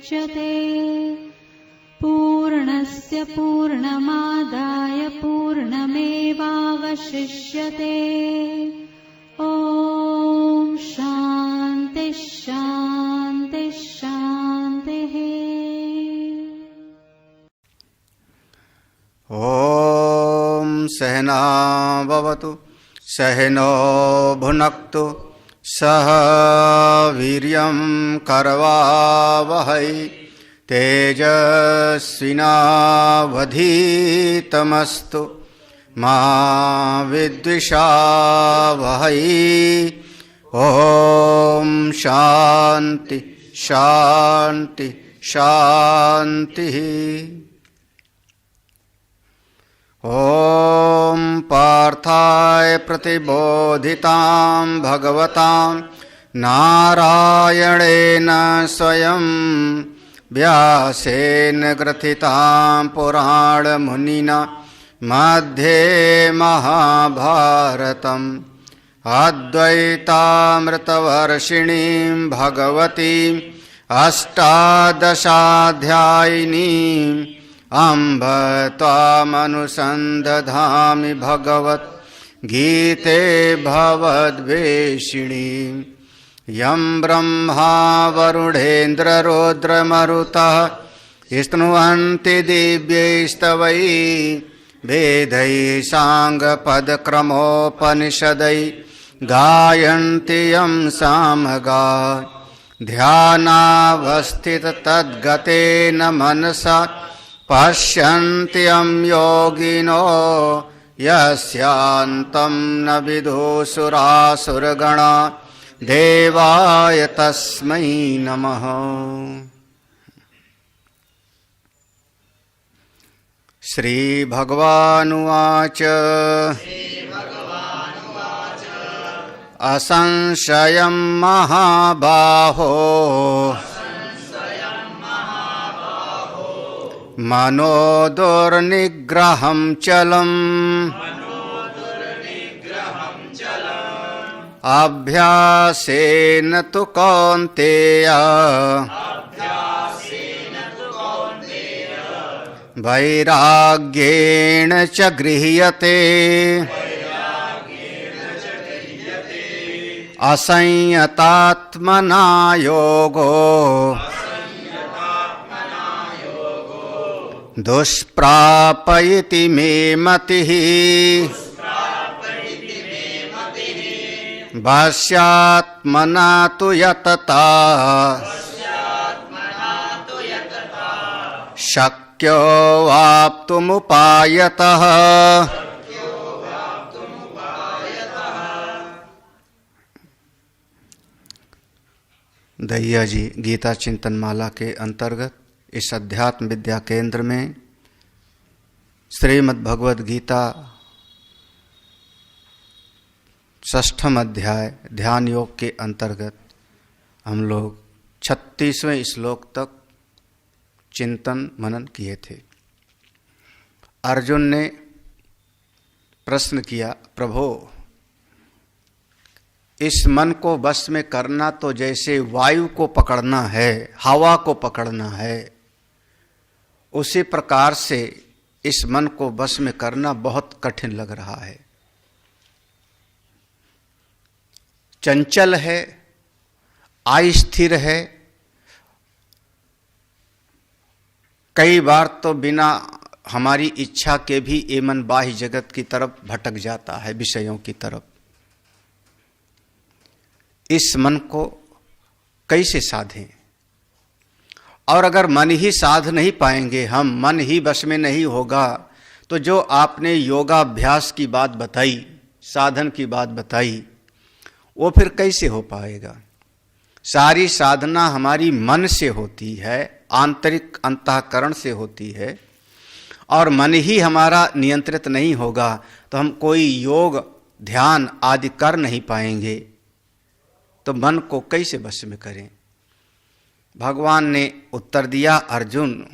मुच्यते पूर्णस्य पूर्णमादाय पूर्णमेवावशिष्यते। ॐ शान्ति शान्ति शान्तिः। ॐ सहना भवतु सहनो भुनक्तु सह वीर्यं करवावहै तेजस्विनावधीतमस्तु मा विद्विषावहै। ॐ शान्ति शान्ति शान्तिः। ॐ पार्थाय प्रतिबोधितां भगवतां नारायणेन स्वयं व्यासेन ग्रथितां पुराणमुनिना मध्ये महाभारतम् अद्वैतामृतवर्षिणीं भगवतीम् अष्टादशाध्यायिनीम् अम्ब त्वामनुसन्दधामि भगवत् गीते भवद्वेषिणीम्। यं ब्रह्मा वरुणेन्द्ररुद्रमरुतः स्तुवन्ति दिव्यैस्तवैः वेदैः साङ्गपदक्रमोपनिषदैः गायन्ति यं सामगाः। ध्यानावस्थिततद्गतेन मनसा पश्यन्त्यं योगिनो यस्यान्तं न विदुषुरासुरगणा देवाय तस्मै नमः। श्रीभगवानुवाच असंशयं महाबाहो मनो दुर्निग्रहं चलम् अभ्यासेन तु कौन्तेय वैराग्येण च गृह्यते असंयतात्मना योगो दुष्प्रापयति मे मतिः। वश्यात्मना तु यतता शक्यो वाप्तुमुपायतः। दहिया जी गीता चिंतन माला के अंतर्गत इस अध्यात्म विद्या केंद्र में श्रीमद् भगवद गीता षष्ठम अध्याय ध्यान योग के अंतर्गत हम लोग 36वें श्लोक तक चिंतन मनन किए थे। अर्जुन ने प्रश्न किया, प्रभो इस मन को वश में करना तो जैसे वायु को पकड़ना है, हवा को पकड़ना है, उसी प्रकार से इस मन को वश में करना बहुत कठिन लग रहा है। चंचल है, अस्थिर है, कई बार तो बिना हमारी इच्छा के भी ये मन बाह्य जगत की तरफ भटक जाता है, विषयों की तरफ। इस मन को कैसे साधें? और अगर मन ही साध नहीं पाएंगे हम, मन ही वश में नहीं होगा, तो जो आपने योगाभ्यास की बात बताई, साधन की बात बताई, वो फिर कैसे हो पाएगा? सारी साधना हमारी मन से होती है, आंतरिक अंतःकरण से होती है, और मन ही हमारा नियंत्रित नहीं होगा तो हम कोई योग ध्यान आदि कर नहीं पाएंगे। तो मन को कैसे वश में करें? भगवान ने उत्तर दिया, अर्जुन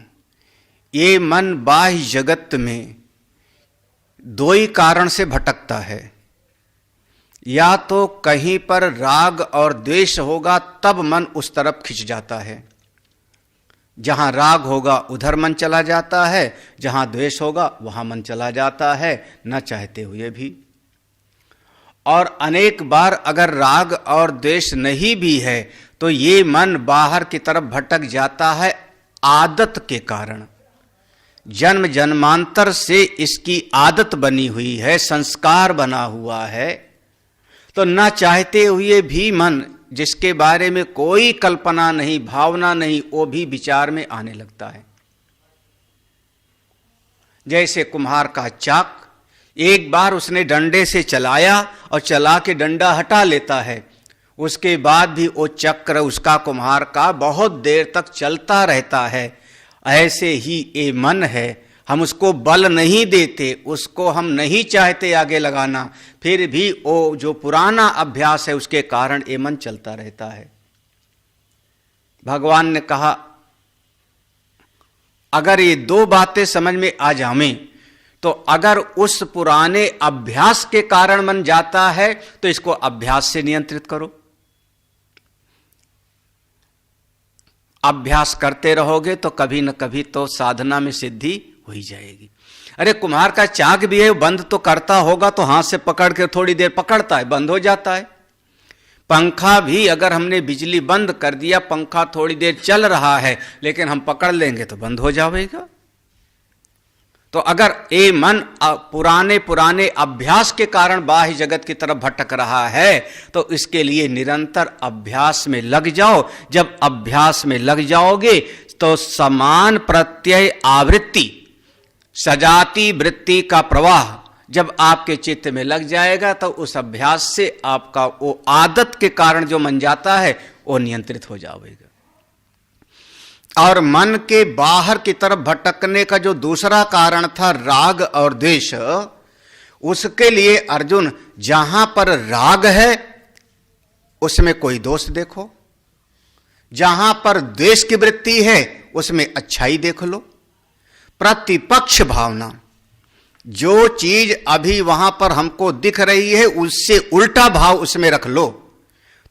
ये मन बाह्य जगत में दो ही कारण से भटकता है। या तो कहीं पर राग और द्वेष होगा तब मन उस तरफ खिंच जाता है, जहां राग होगा उधर मन चला जाता है, जहां द्वेष होगा वहां मन चला जाता है, न चाहते हुए भी। और अनेक बार अगर राग और द्वेष नहीं भी है तो ये मन बाहर की तरफ भटक जाता है आदत के कारण। जन्म जन्मांतर से इसकी आदत बनी हुई है, संस्कार बना हुआ है, तो न चाहते हुए भी मन, जिसके बारे में कोई कल्पना नहीं, भावना नहीं, वो भी विचार में आने लगता है। जैसे कुम्हार का चाक, एक बार उसने डंडे से चलाया और चला के डंडा हटा लेता है, उसके बाद भी वो चक्र उसका, कुम्हार का, बहुत देर तक चलता रहता है। ऐसे ही ये मन है, हम उसको बल नहीं देते, उसको हम नहीं चाहते आगे लगाना, फिर भी वो जो पुराना अभ्यास है उसके कारण ये मन चलता रहता है। भगवान ने कहा अगर ये दो बातें समझ में आ जावें तो अगर उस पुराने अभ्यास के कारण मन जाता है तो इसको अभ्यास से नियंत्रित करो। अभ्यास करते रहोगे तो कभी न कभी तो साधना में सिद्धि हो ही जाएगी। अरे कुम्हार का चाक भी है, बंद तो करता होगा तो हाथ से पकड़ के थोड़ी देर पकड़ता है, बंद हो जाता है। पंखा भी अगर हमने बिजली बंद कर दिया, पंखा थोड़ी देर चल रहा है लेकिन हम पकड़ लेंगे तो बंद हो जाएगा। तो अगर ये मन पुराने अभ्यास के कारण बाह्य जगत की तरफ भटक रहा है तो इसके लिए निरंतर अभ्यास में लग जाओ। जब अभ्यास में लग जाओगे तो समान प्रत्यय आवृत्ति, सजाती वृत्ति का प्रवाह जब आपके चित्त में लग जाएगा तो उस अभ्यास से आपका वो आदत के कारण जो मन जाता है वो नियंत्रित हो जाएगा। और मन के बाहर की तरफ भटकने का जो दूसरा कारण था राग और द्वेष, उसके लिए अर्जुन जहां पर राग है उसमें कोई दोष देखो, जहां पर द्वेष की वृत्ति है उसमें अच्छाई देख लो। प्रतिपक्ष भावना, जो चीज अभी वहां पर हमको दिख रही है उससे उल्टा भाव उसमें रख लो,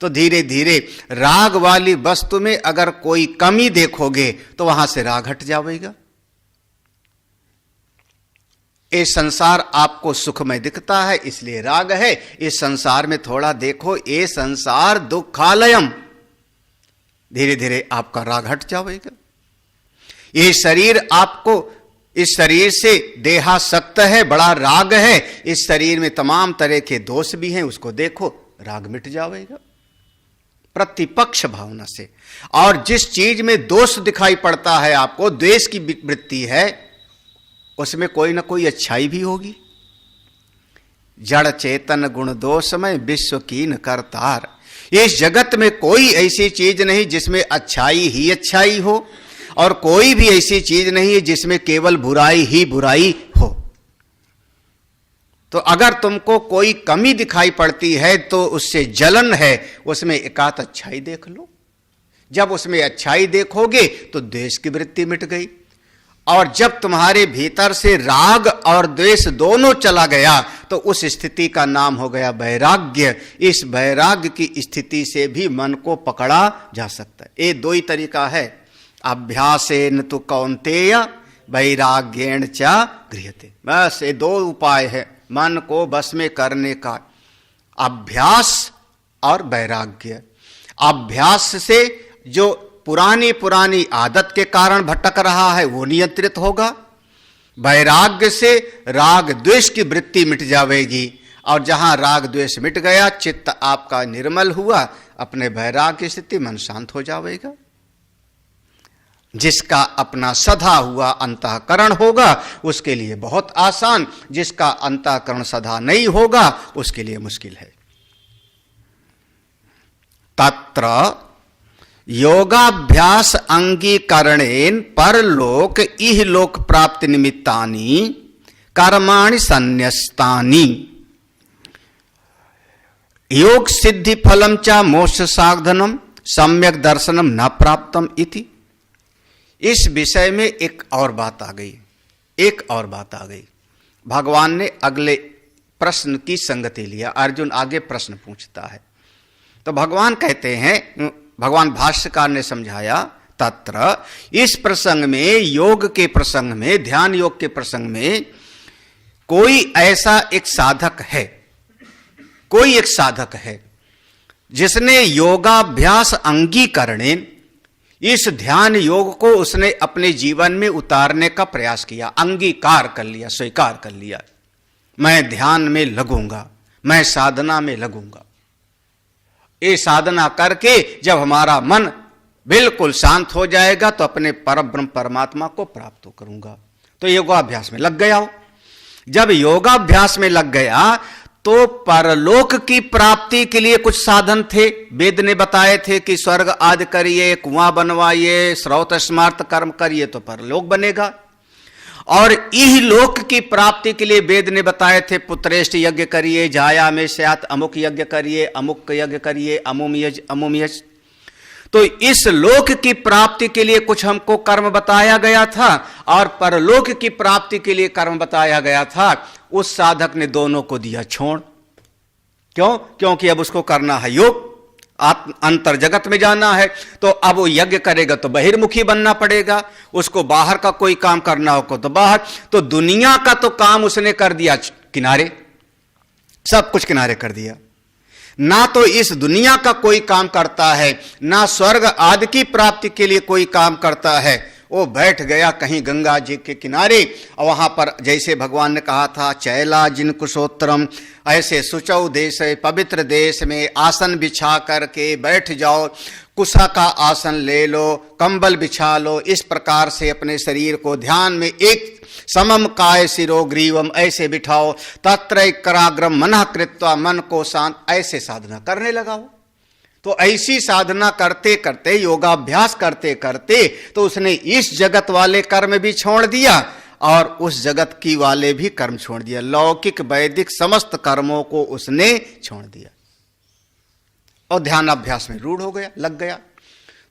तो धीरे धीरे राग वाली वस्तु में अगर कोई कमी देखोगे तो वहां से राग हट जाएगा। ये संसार आपको सुखमय दिखता है इसलिए राग है, इस संसार में थोड़ा देखो, ये संसार दुखालयम, धीरे धीरे आपका राग हट जाएगा। ये शरीर आपको, इस शरीर से देहासक्त है, बड़ा राग है, इस शरीर में तमाम तरह के दोष भी हैं, उसको देखो, राग मिट जाएगा प्रतिपक्ष भावना से। और जिस चीज में दोष दिखाई पड़ता है आपको, द्वेष की वृत्ति है, उसमें कोई ना कोई अच्छाई भी होगी। जड़ चेतन गुण दोषमय विश्व कीन करतार, इस जगत में कोई ऐसी चीज नहीं जिसमें अच्छाई ही अच्छाई हो, और कोई भी ऐसी चीज नहीं है जिसमें केवल बुराई ही बुराई हो। तो अगर तुमको कोई कमी दिखाई पड़ती है तो उससे जलन है, उसमें एकात अच्छाई देख लो। जब उसमें अच्छाई देखोगे तो द्वेष की वृत्ति मिट गई, और जब तुम्हारे भीतर से राग और द्वेष दोनों चला गया तो उस स्थिति का नाम हो गया वैराग्य। इस वैराग्य की स्थिति से भी मन को पकड़ा जा सकता है। ये दो ही तरीका है, अभ्यासेन तु कौन्तेय वैराग्येण च गृह्यते। बस ये दो उपाय है मन को बस में करने का, अभ्यास और वैराग्य। अभ्यास से जो पुरानी आदत के कारण भटक रहा है वो नियंत्रित होगा, वैराग्य से राग द्वेष की वृत्ति मिट जाएगी, और जहां राग द्वेष मिट गया, चित्त आपका निर्मल हुआ, अपने वैराग्य स्थिति, मन शांत हो जाएगा। जिसका अपना सधा हुआ अंतःकरण होगा उसके लिए बहुत आसान, जिसका अंतःकरण सधा नहीं होगा उसके लिए मुश्किल है। तत्र योगाभ्यास अंगीकरणेन परलोक इहलोक प्राप्ति निमित्तानि कर्माणि संन्यस्तानि योग सिद्धि फलम च मोक्ष साधनम सम्यक दर्शनम न प्राप्तम इति। इस विषय में एक और बात आ गई, भगवान ने अगले प्रश्न की संगति लिया। अर्जुन आगे प्रश्न पूछता है तो भगवान कहते हैं, भगवान भाष्यकार ने समझाया, तत्र, इस प्रसंग में, योग के प्रसंग में, ध्यान योग के प्रसंग में कोई ऐसा एक साधक है, कोई एक साधक है जिसने योगाभ्यास अंगीकरणे इस ध्यान योग को उसने अपने जीवन में उतारने का प्रयास किया, अंगीकार कर लिया, स्वीकार कर लिया, मैं ध्यान में लगूंगा, मैं साधना में लगूंगा। ये साधना करके जब हमारा मन बिल्कुल शांत हो जाएगा तो अपने परब्रह्म परमात्मा को प्राप्त करूंगा। तो योगाभ्यास में लग गया हो। जब योगाभ्यास में लग गया तो परलोक की प्राप्ति के लिए कुछ साधन थे, वेद ने बताए थे कि स्वर्ग आदि करिए, कुआं बनवाइए, श्रौत स्मार्त कर्म करिए तो परलोक बनेगा। और इह लोक की प्राप्ति के लिए वेद ने बताए थे, पुत्रेष्ट यज्ञ करिए, जाया में स्यात्, अमुक यज्ञ करिए, अमुक यज्ञ करिए, अमुम यज। तो इस लोक की प्राप्ति के लिए कुछ हमको कर्म बताया गया था और परलोक की प्राप्ति के लिए कर्म बताया गया था। उस साधक ने दोनों को दिया छोड़। क्यों? क्योंकि अब उसको करना है योग, अंतर जगत में जाना है। तो अब वो यज्ञ करेगा तो बहिर्मुखी बनना पड़ेगा, उसको बाहर का कोई काम करना होगा तो बाहर। तो दुनिया का तो काम उसने कर दिया किनारे, सब कुछ किनारे कर दिया। ना तो इस दुनिया का कोई काम करता है, ना स्वर्ग आदि की प्राप्ति के लिए कोई काम करता है। वो बैठ गया कहीं गंगा जी के किनारे और वहां पर जैसे भगवान ने कहा था, चैला जिन कुशोत्तरम, ऐसे सुचौ देश, पवित्र देश में आसन बिछा करके बैठ जाओ, कुशा का आसन ले लो, कंबल बिछा लो, इस प्रकार से अपने शरीर को ध्यान में एक समम काय शिरो ग्रीवम ऐसे बिठाओ, तत्र कराग्रम मनः कृत्वा, मन को शांत, ऐसे साधना करने लगाओ। तो ऐसी साधना करते करते, योगाभ्यास करते करते तो उसने इस जगत वाले कर्म भी छोड़ दिया और उस जगत की वाले भी कर्म छोड़ दिया। लौकिक वैदिक समस्त कर्मों को उसने छोड़ दिया और ध्यानाभ्यास में रूढ़ हो गया, लग गया।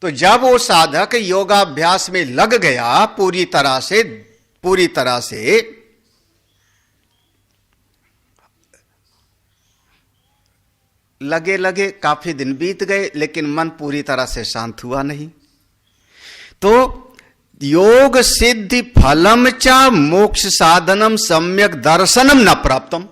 तो जब वो साधक योगाभ्यास में लग गया पूरी तरह से लगे काफी दिन बीत गए लेकिन मन पूरी तरह से शांत हुआ नहीं। तो योग सिद्धि फलम च मोक्ष साधनम सम्यक दर्शनम न प्राप्तम।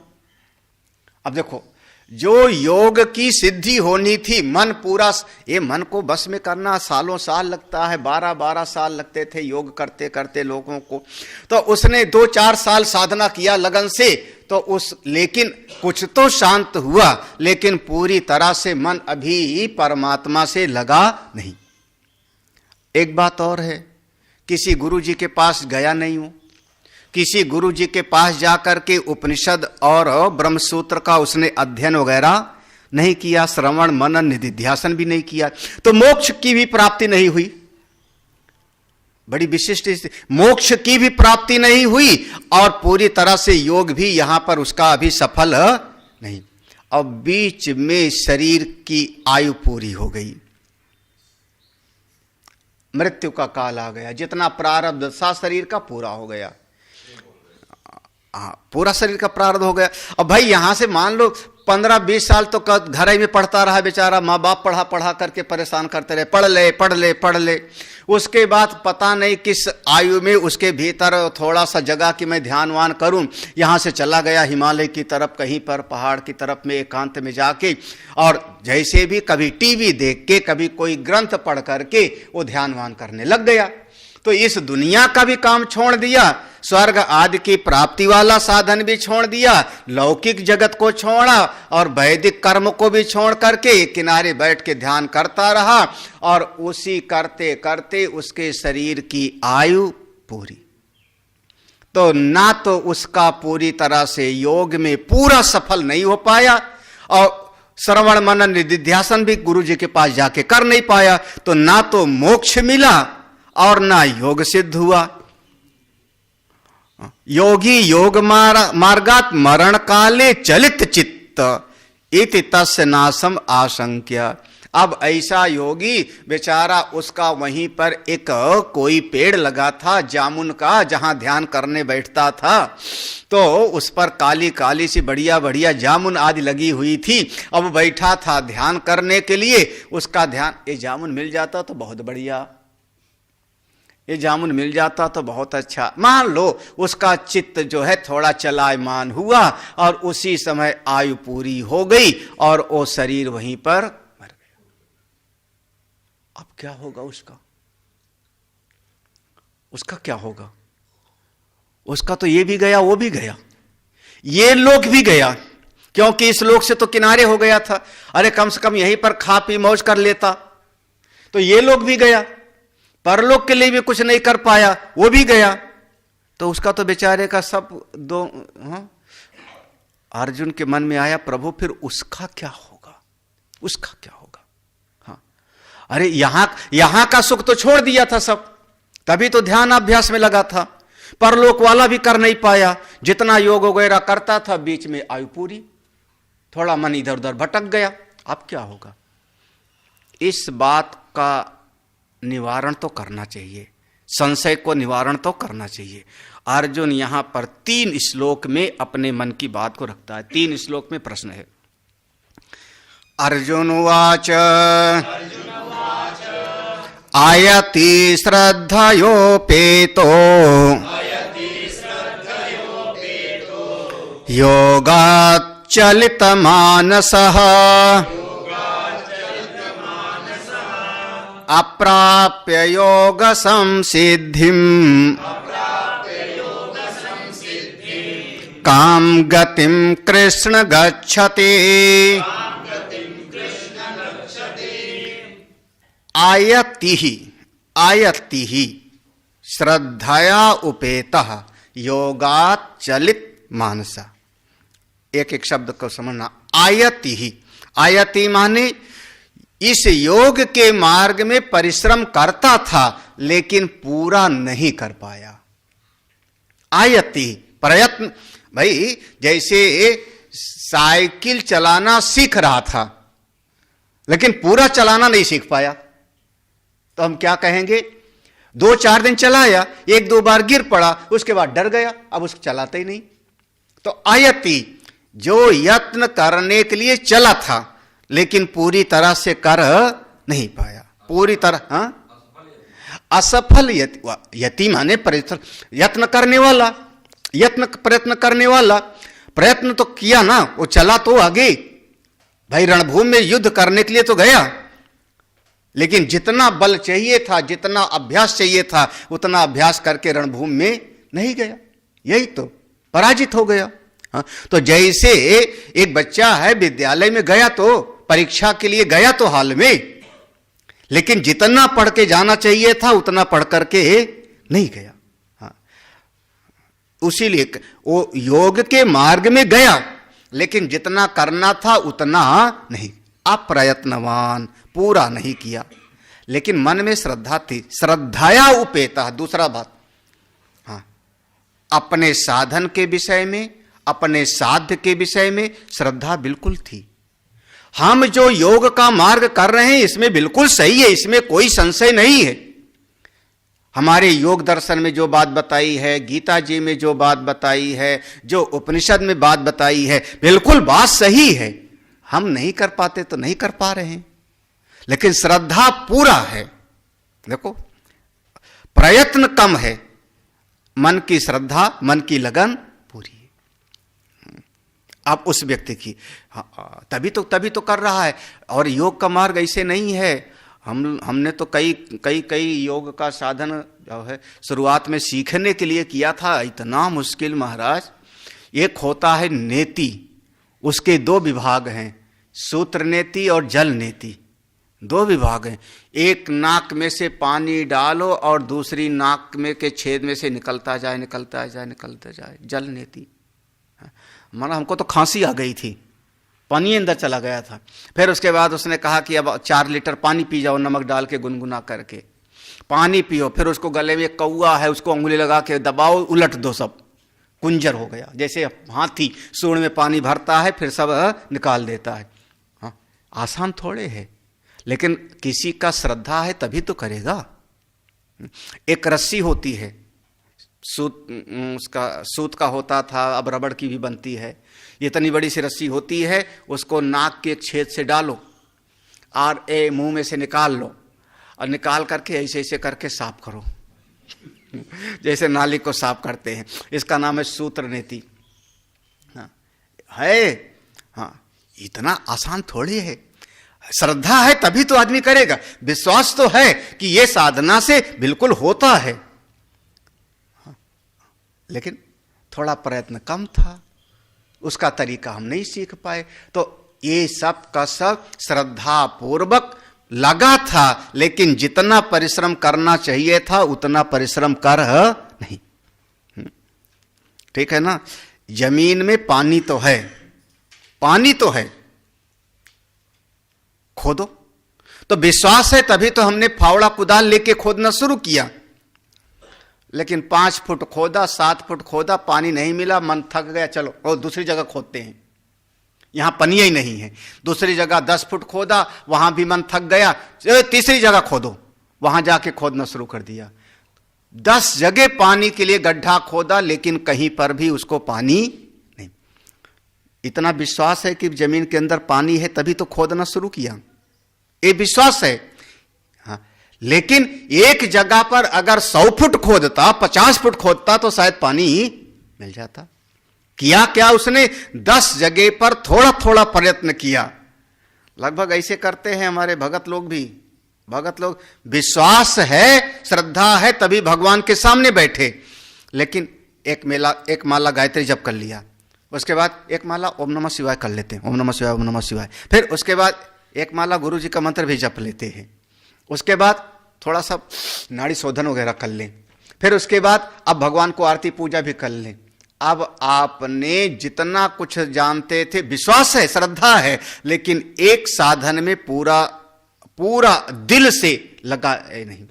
अब देखो, जो योग की सिद्धि होनी थी, मन पूरा, ये मन को बस में करना सालों साल लगता है, 12-12 साल लगते थे योग करते करते लोगों को। तो उसने 2-4 साल साधना किया लगन से, तो लेकिन कुछ तो शांत हुआ, लेकिन पूरी तरह से मन अभी परमात्मा से लगा नहीं। एक बात और है, किसी गुरु जी के पास गया नहीं हूं, किसी गुरु जी के पास जाकर के उपनिषद और ब्रह्मसूत्र का उसने अध्ययन वगैरह नहीं किया, श्रवण मनन निधिध्यासन भी नहीं किया, तो मोक्ष की भी प्राप्ति नहीं हुई। बड़ी विशिष्ट मोक्ष की भी प्राप्ति नहीं हुई और पूरी तरह से योग भी यहां पर उसका अभी सफल नहीं। अब बीच में शरीर की आयु पूरी हो गई, मृत्यु का काल आ गया, जितना प्रारब्ध था शरीर का पूरा हो गया, पूरा शरीर का प्रारब्ध हो गया। अब भाई यहां से मान लो 15-20 साल तो घर ही में पढ़ता रहा बेचारा, माँ बाप पढ़ा करके परेशान करते रहे, पढ़ ले। उसके बाद पता नहीं किस आयु में उसके भीतर थोड़ा सा जगह कि मैं ध्यानवान करूं, यहां से चला गया हिमालय की तरफ, कहीं पर पहाड़ की तरफ में एकांत में जाके, और जैसे भी कभी टीवी देख के, कभी कोई ग्रंथ पढ़ करके वो ध्यानवान करने लग गया। तो इस दुनिया का भी काम छोड़ दिया, स्वर्ग आदि की प्राप्ति वाला साधन भी छोड़ दिया, लौकिक जगत को छोड़ा और वैदिक कर्म को भी छोड़ करके किनारे बैठ के ध्यान करता रहा, और उसी करते करते उसके शरीर की आयु पूरी। तो ना तो उसका पूरी तरह से योग में पूरा सफल नहीं हो पाया और श्रवण मनन निधिध्यासन भी गुरु जी के पास जाके कर नहीं पाया, तो ना तो मोक्ष मिला और ना योग सिद्ध हुआ। योगी योग मार्गात मरण काले चलित चित्त इति तस्य नाशम आशंक्य। अब ऐसा योगी बेचारा, उसका वहीं पर एक कोई पेड़ लगा था जामुन का, जहां ध्यान करने बैठता था, तो उस पर काली काली सी बढ़िया बढ़िया जामुन आदि लगी हुई थी। अब बैठा था ध्यान करने के लिए, उसका ध्यान, ये जामुन मिल जाता तो बहुत बढ़िया, ये जामुन मिल जाता तो बहुत अच्छा। मान लो उसका चित्त जो है थोड़ा चलायमान हुआ और उसी समय आयु पूरी हो गई और वो शरीर वहीं पर मर गया। अब क्या होगा उसका? उसका क्या होगा? उसका तो ये भी गया, वो भी गया, ये लोक भी गया, क्योंकि इस लोक से तो किनारे हो गया था। अरे कम से कम यहीं पर खा पी मौज कर लेता, तो ये लोक भी गया। परलोक के लिए भी कुछ नहीं कर पाया, वो भी गया। तो उसका तो बेचारे का सब दो। हाँ? अर्जुन के मन में आया, प्रभु फिर उसका क्या होगा? उसका क्या होगा? हाँ, अरे यहां का सुख तो छोड़ दिया था सब, तभी तो ध्यान अभ्यास में लगा था। परलोक वाला भी कर नहीं पाया, जितना योग वगैरह करता था बीच में आयु पूरी, थोड़ा मन इधर उधर भटक गया। अब क्या होगा? इस बात का निवारण तो करना चाहिए, संशय को निवारण तो करना चाहिए। अर्जुन यहां पर 3 श्लोक में अपने मन की बात को रखता है। 3 श्लोक में प्रश्न है। अर्जुन उवाच आयति श्रद्धयोपेतो योगात् चलितमानसः अप्राप्य योग संसिद्धिम् काम गतिम कृष्ण गच्छति। आयति ही श्रद्धया उपेतः योगात् चलित मानसा। एक एक शब्द को समझना। आयति माने इस योग के मार्ग में परिश्रम करता था लेकिन पूरा नहीं कर पाया। आयति प्रयत्न, भाई जैसे साइकिल चलाना सीख रहा था लेकिन पूरा चलाना नहीं सीख पाया, तो हम क्या कहेंगे? 2-4 दिन चलाया, 1-2 बार गिर पड़ा, उसके बाद डर गया, अब उसको चलाता ही नहीं। तो आयति जो यत्न करने के लिए चला था लेकिन पूरी तरह से कर नहीं पाया, पूरी तरह। हाँ, असफल यति माने यत्न करने वाला, प्रयत्न करने वाला। प्रयत्न तो किया ना, वो चला तो आगे, भाई रणभूमि में युद्ध करने के लिए तो गया, लेकिन जितना बल चाहिए था, जितना अभ्यास चाहिए था, उतना अभ्यास करके रणभूमि में नहीं गया, यही तो पराजित हो गया। हाँ, तो जैसे एक बच्चा है विद्यालय में गया, तो परीक्षा के लिए गया तो हाल में, लेकिन जितना पढ़ के जाना चाहिए था उतना पढ़ करके नहीं गया। हाँ, उसीलिए वो योग के मार्ग में गया लेकिन जितना करना था उतना नहीं, अप्रयत्नवान, पूरा नहीं किया। लेकिन मन में श्रद्धा थी, श्रद्धाया उपेता। दूसरा बात, हाँ, अपने साधन के विषय में, अपने साध्य के विषय में श्रद्धा बिल्कुल थी। हम जो योग का मार्ग कर रहे हैं इसमें बिल्कुल सही है, इसमें कोई संशय नहीं है। हमारे योग दर्शन में जो बात बताई है, गीता जी में जो बात बताई है, जो उपनिषद में बात बताई है, बिल्कुल बात सही है। हम नहीं कर पाते तो नहीं कर पा रहे हैं, लेकिन श्रद्धा पूरा है। देखो, प्रयत्न कम है, मन की श्रद्धा, मन की लगन पूरी है। अब उस व्यक्ति की तभी तो कर रहा है। और योग का मार्ग ऐसे नहीं है। हमने तो कई योग का साधन जो है शुरुआत में सीखने के लिए किया था, इतना मुश्किल महाराज। एक होता है नेति, उसके 2 विभाग हैं, सूत्र नेति और जल नेति, 2 विभाग हैं। एक नाक में से पानी डालो और दूसरी नाक में के छेद में से निकलता जाए, जल नेति। माना हमको तो खांसी आ गई थी, पानी अंदर चला गया था। फिर उसके बाद उसने कहा कि अब 4 लीटर पानी पी जाओ, नमक डाल के गुनगुना करके पानी पियो। फिर उसको गले में कौआ है, उसको अंगुली लगा के दबाओ, उलट दो, सब कुंजर हो गया। जैसे हाथी सूंड में पानी भरता है फिर सब निकाल देता है। हाँ, आसान थोड़े है, लेकिन किसी का श्रद्धा है तभी तो करेगा। एक रस्सी होती है, सूत का होता था, अब रबड़ की भी बनती है। इतनी बड़ी सी रस्सी होती है, उसको नाक के छेद से डालो और मुंह में से निकाल लो, और निकाल करके ऐसे ऐसे करके साफ करो। जैसे नाली को साफ करते हैं, इसका नाम है सूत्र नीति। हाँ, है, हाँ, इतना आसान थोड़ी है। श्रद्धा है तभी तो आदमी करेगा, विश्वास तो है कि ये साधना से बिल्कुल होता है, हाँ, लेकिन थोड़ा प्रयत्न कम था, उसका तरीका हम नहीं सीख पाए। तो ये सब का सब श्रद्धा पूर्वक लगा था, लेकिन जितना परिश्रम करना चाहिए था उतना परिश्रम कर नहीं। ठीक है ना। जमीन में पानी तो है, पानी तो है, खोदो। तो विश्वास है तभी तो हमने फावड़ा कुदाल लेके खोदना शुरू किया, लेकिन 5 फुट खोदा, 7 फुट खोदा, पानी नहीं मिला, मन थक गया, चलो और दूसरी जगह खोदते हैं, यहां पनिया ही नहीं है। दूसरी जगह 10 फुट खोदा, वहां भी मन थक गया, तीसरी जगह खोदो, वहां जाके खोदना शुरू कर दिया। 10 जगह पानी के लिए गड्ढा खोदा, लेकिन कहीं पर भी उसको पानी नहीं। इतना विश्वास है कि जमीन के अंदर पानी है तभी तो खोदना शुरू किया, ये विश्वास है। हाँ, लेकिन एक जगह पर अगर 100 फुट खोदता, 50 फुट खोदता तो शायद पानी मिल जाता। किया क्या उसने? 10 जगह पर थोड़ा थोड़ा प्रयत्न किया। लगभग ऐसे करते हैं हमारे भगत लोग भी। भगत लोग विश्वास है, श्रद्धा है तभी भगवान के सामने बैठे, लेकिन एक माला गायत्री जप कर लिया, उसके बाद एक माला ओम नमः शिवाय कर लेते हैं, ओम नमः शिवाय, ओम नमः शिवाय। फिर उसके बाद एक माला गुरु जी का मंत्र भी जप लेते हैं। उसके बाद थोड़ा सा नाड़ी शोधन वगैरह कर लें। फिर उसके बाद अब भगवान को आरती पूजा भी कर लें। अब आपने जितना कुछ जानते थे, विश्वास है, श्रद्धा है, लेकिन एक साधन में पूरा दिल से लगा नहीं।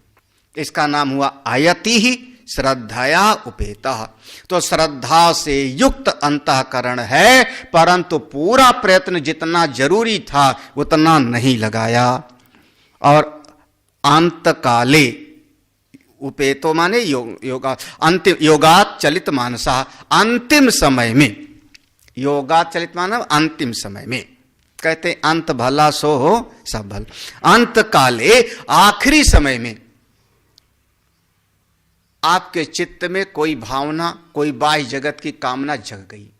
इसका नाम हुआ आयति ही श्रद्धया उपेतः। तो श्रद्धा से युक्त अंतःकरण है, परंतु पूरा प्रयत्न जितना जरूरी था उतना नहीं लगाया। और अंत काले, उपेतो माने योगात चलित मानसा, अंतिम समय में, योगात चलित मानव अंतिम समय में, कहते अंत भला सो हो सब भल। अंत काले, आखिरी समय में आपके चित्त में कोई भावना, कोई बाह्य जगत की कामना जग गई।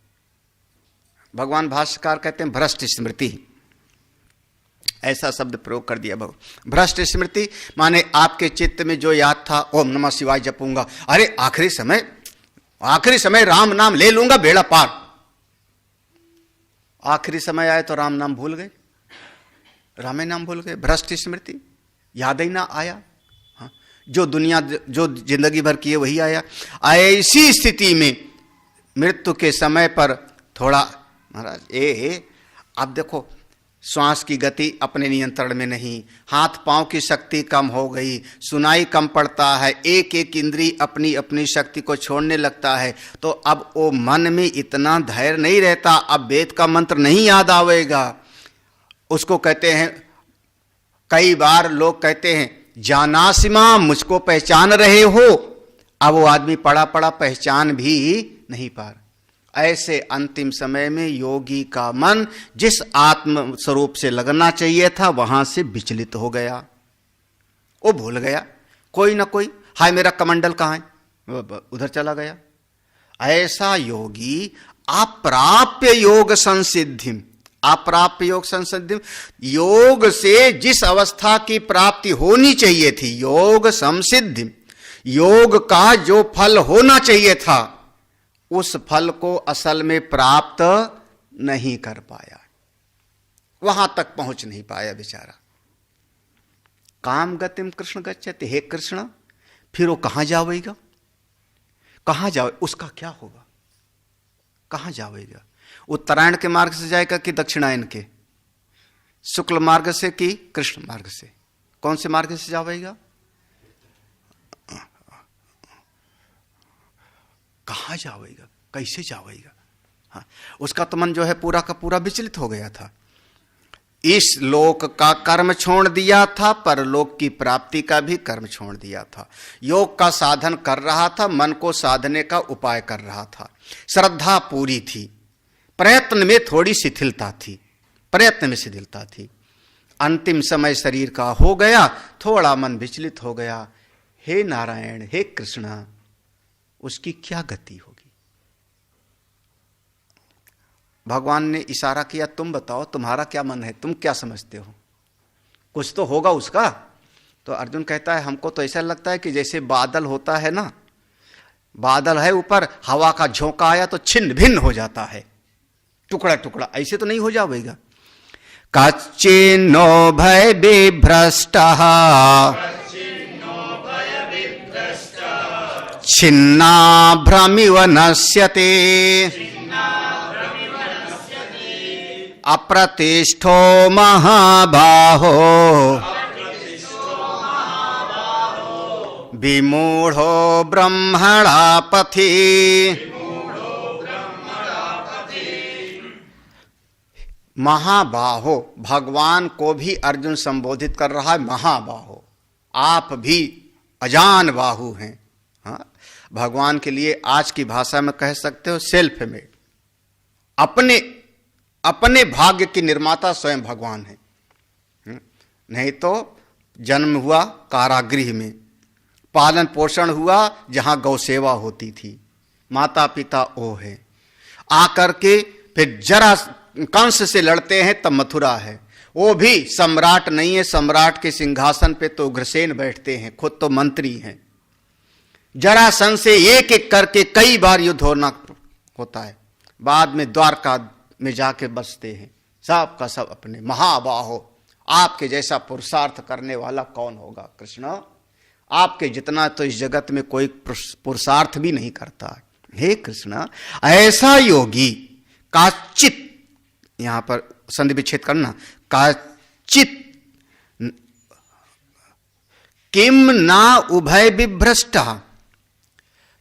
भगवान भाष्यकार कहते हैं भ्रष्ट स्मृति, ऐसा शब्द प्रयोग कर दिया। भ्रष्ट स्मृति माने आपके चित्त में जो याद था, ओम नमः शिवाय जपूंगा, अरे आखिरी समय राम नाम ले लूंगा, बेड़ा पार। आखिरी समय आए तो राम नाम भूल गए, रामे नाम भूल गए। भ्रष्ट स्मृति, याद ही ना आया। हाँ, जो जिंदगी भर किए वही आया। ऐसी स्थिति में मृत्यु के समय पर थोड़ा, महाराज अब देखो, श्वास की गति अपने नियंत्रण में नहीं, हाथ पांव की शक्ति कम हो गई, सुनाई कम पड़ता है, एक एक इंद्री अपनी अपनी शक्ति को छोड़ने लगता है। तो अब वो मन में इतना धैर्य नहीं रहता, अब वेद का मंत्र नहीं याद आवेगा। उसको कहते हैं, कई बार लोग कहते हैं जानासिमा, मुझको पहचान रहे हो। अब वो आदमी पड़ा पड़ा पहचान भी नहीं पा रहा। ऐसे अंतिम समय में योगी का मन जिस आत्म स्वरूप से लगना चाहिए था वहां से विचलित हो गया, वो भूल गया। कोई ना कोई, हाय मेरा कमंडल कहाँ है, उधर चला गया। ऐसा योगी अप्राप्य योग संसिद्धिम, अप्राप्य योग संसिद्धिम, योग से जिस अवस्था की प्राप्ति होनी चाहिए थी, योग संसिद्धिम, योग का जो फल होना चाहिए था उस फल को असल में प्राप्त नहीं कर पाया, वहां तक पहुंच नहीं पाया बेचारा। काम गतिम कृष्ण गच्छति, हे कृष्ण, फिर वो कहां जावेगा, कहां जावे, उसका क्या होगा, कहां जावेगा? उत्तरायण के मार्ग से जाएगा कि दक्षिणायन के, शुक्ल मार्ग से कि कृष्ण मार्ग से, कौन से मार्ग से जावेगा, कहां जावेगा, कैसे जावेगा? हाँ, उसका तो मन जो है पूरा का पूरा विचलित हो गया था। इस लोक का कर्म छोड़ दिया था, परलोक की प्राप्ति का भी कर्म छोड़ दिया था। योग का साधन कर रहा था, मन को साधने का उपाय कर रहा था, श्रद्धा पूरी थी, प्रयत्न में थोड़ी शिथिलता थी, प्रयत्न में शिथिलता थी। अंतिम समय शरीर का हो गया, थोड़ा मन विचलित हो गया। हे नारायण, हे कृष्ण, उसकी क्या गति होगी? भगवान ने इशारा किया, तुम बताओ तुम्हारा क्या मन है, तुम क्या समझते हो, कुछ तो होगा उसका। तो अर्जुन कहता है, हमको तो ऐसा लगता है कि जैसे बादल होता है ना, बादल है ऊपर, हवा का झोंका आया तो छिन्न भिन्न हो जाता है, टुकड़ा टुकड़ा, ऐसे तो नहीं हो जाएगा। कच्चिन्नो भय विभ्रष्टः छिन्ना भ्रमिव नश्यते अप्रतिष्ठो महाबाहो विमूढ़ो ब्रह्मणा पथि। महाबाहो, भगवान को भी अर्जुन संबोधित कर रहा है, महाबाहो, आप भी अजान बाहु हैं। हाँ, भगवान के लिए आज की भाषा में कह सकते हो सेल्फ मेड, अपने भाग्य की निर्माता स्वयं भगवान है। नहीं तो जन्म हुआ कारागृह में, पालन पोषण हुआ जहां गौ सेवा होती थी, माता पिता ओ है, आकर के फिर जरा कंस से लड़ते हैं तब मथुरा है, वो भी सम्राट नहीं है, सम्राट के सिंहासन पे तो उग्रसेन बैठते हैं, खुद तो मंत्री हैं। जरासंध से एक एक करके कई बार युद्ध होना होता है, बाद में द्वारका में जाके बसते हैं, सब का सब अपने। महाबाहो, आपके जैसा पुरुषार्थ करने वाला कौन होगा कृष्ण, आपके जितना तो इस जगत में कोई पुरुषार्थ भी नहीं करता। हे कृष्ण, ऐसा योगी काचित, यहां पर संधि विच्छेद करना, काचित किम ना उभय विभ्रष्ट,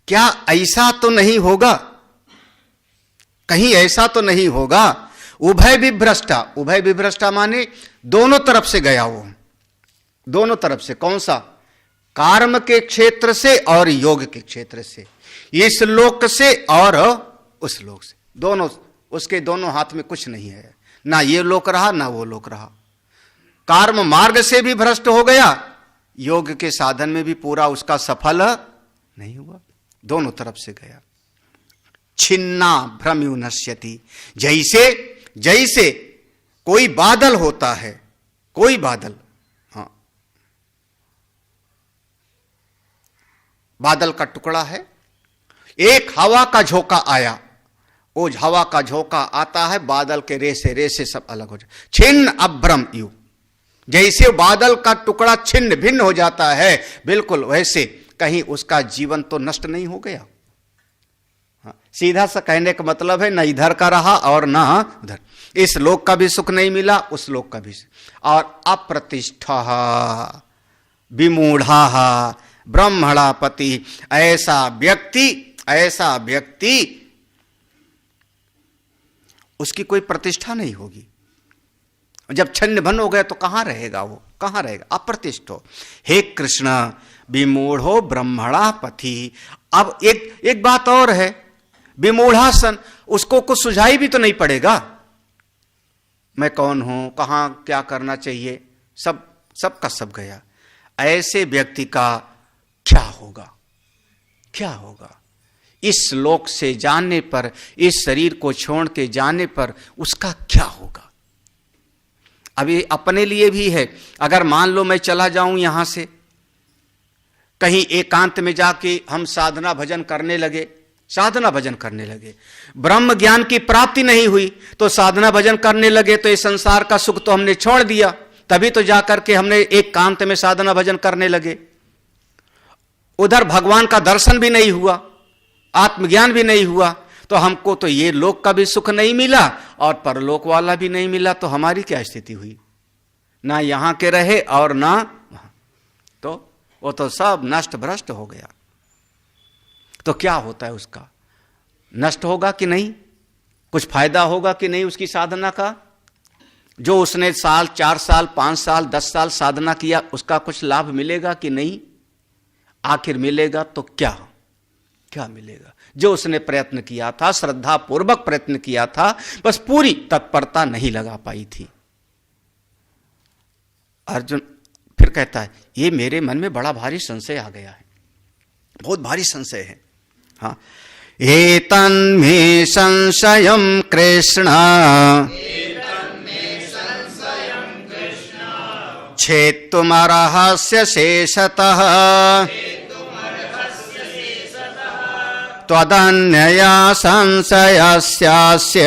क्या ऐसा तो नहीं होगा, कहीं ऐसा तो नहीं होगा, उभय विभ्रष्टा, उभय विभ्रष्टा माने दोनों तरफ से गया वो, दोनों तरफ से। कौन सा? कर्म के क्षेत्र से और योग के क्षेत्र से, इस लोक से और उस लोक से, दोनों, उसके दोनों हाथ में कुछ नहीं है, ना ये लोक रहा ना वो लोक रहा। कर्म मार्ग से भी भ्रष्ट हो गया, योग के साधन में भी पूरा उसका सफल नहीं हुआ, दोनों तरफ से गया। छिन्ना भ्रम्यु नश्यति, जैसे कोई बादल होता है, कोई बादल, हाँ, बादल का टुकड़ा है, एक हवा का झोंका आया, वो हवा का झोंका आता है, बादल के रेसे रेसे सब अलग हो जाए। छिन्न अभ्रम यु, जैसे बादल का टुकड़ा छिन्न भिन्न हो जाता है, बिल्कुल वैसे कहीं उसका जीवन तो नष्ट नहीं हो गया। हाँ, सीधा सा कहने का मतलब है, न इधर का रहा और न उधर, इस लोक का भी सुख नहीं मिला, उस लोक का भी। और अप्रतिष्ठा विमूढ़ा ब्रह्मणापति, ऐसा व्यक्ति उसकी कोई प्रतिष्ठा नहीं होगी। जब छन्न भन हो गया तो कहां रहेगा वो, कहां रहेगा? अप्रतिष्ठो। हे कृष्ण, विमूढ़ो ब्रह्मणापति। अब एक बात और है, विमूढ़ासन, उसको कुछ सुझाई भी तो नहीं पड़ेगा, मैं कौन हूं, कहां क्या करना चाहिए, सब का सब गया। ऐसे व्यक्ति का क्या होगा, क्या होगा? इस लोक से जाने पर, इस शरीर को छोड़ के जाने पर उसका क्या होगा? अभी अपने लिए भी है, अगर मान लो मैं चला जाऊं यहां से, कहीं एकांत में जाके हम साधना भजन करने लगे, ब्रह्म ज्ञान की प्राप्ति नहीं हुई तो साधना भजन करने लगे, तो ये संसार का सुख तो हमने छोड़ दिया, तभी तो जाकर के हमने एकांत में साधना भजन करने लगे। उधर भगवान का दर्शन भी नहीं हुआ, आत्मज्ञान भी नहीं हुआ, तो हमको तो ये लोक का भी सुख नहीं मिला और परलोक वाला भी नहीं मिला, तो हमारी क्या स्थिति हुई? ना यहां के रहे और ना वहां, तो वो तो सब नष्ट भ्रष्ट हो गया। तो क्या होता है उसका? नष्ट होगा कि नहीं? कुछ फायदा होगा कि नहीं उसकी साधना का? जो उसने 4 साल 5 साल 10 साल साधना किया, उसका कुछ लाभ मिलेगा कि नहीं? आखिर मिलेगा तो क्या मिलेगा? जो उसने प्रयत्न किया था, श्रद्धा पूर्वक प्रयत्न किया था, बस पूरी तत्परता नहीं लगा पाई थी। अर्जुन फिर कहता है ये मेरे मन में बड़ा भारी संशय आ गया है, बहुत भारी संशय है। हाँ, एतन्मे संशयं कृष्ण छेत्तुमर्हस्य शेषतः त्वदन्यया संशयस्यास्य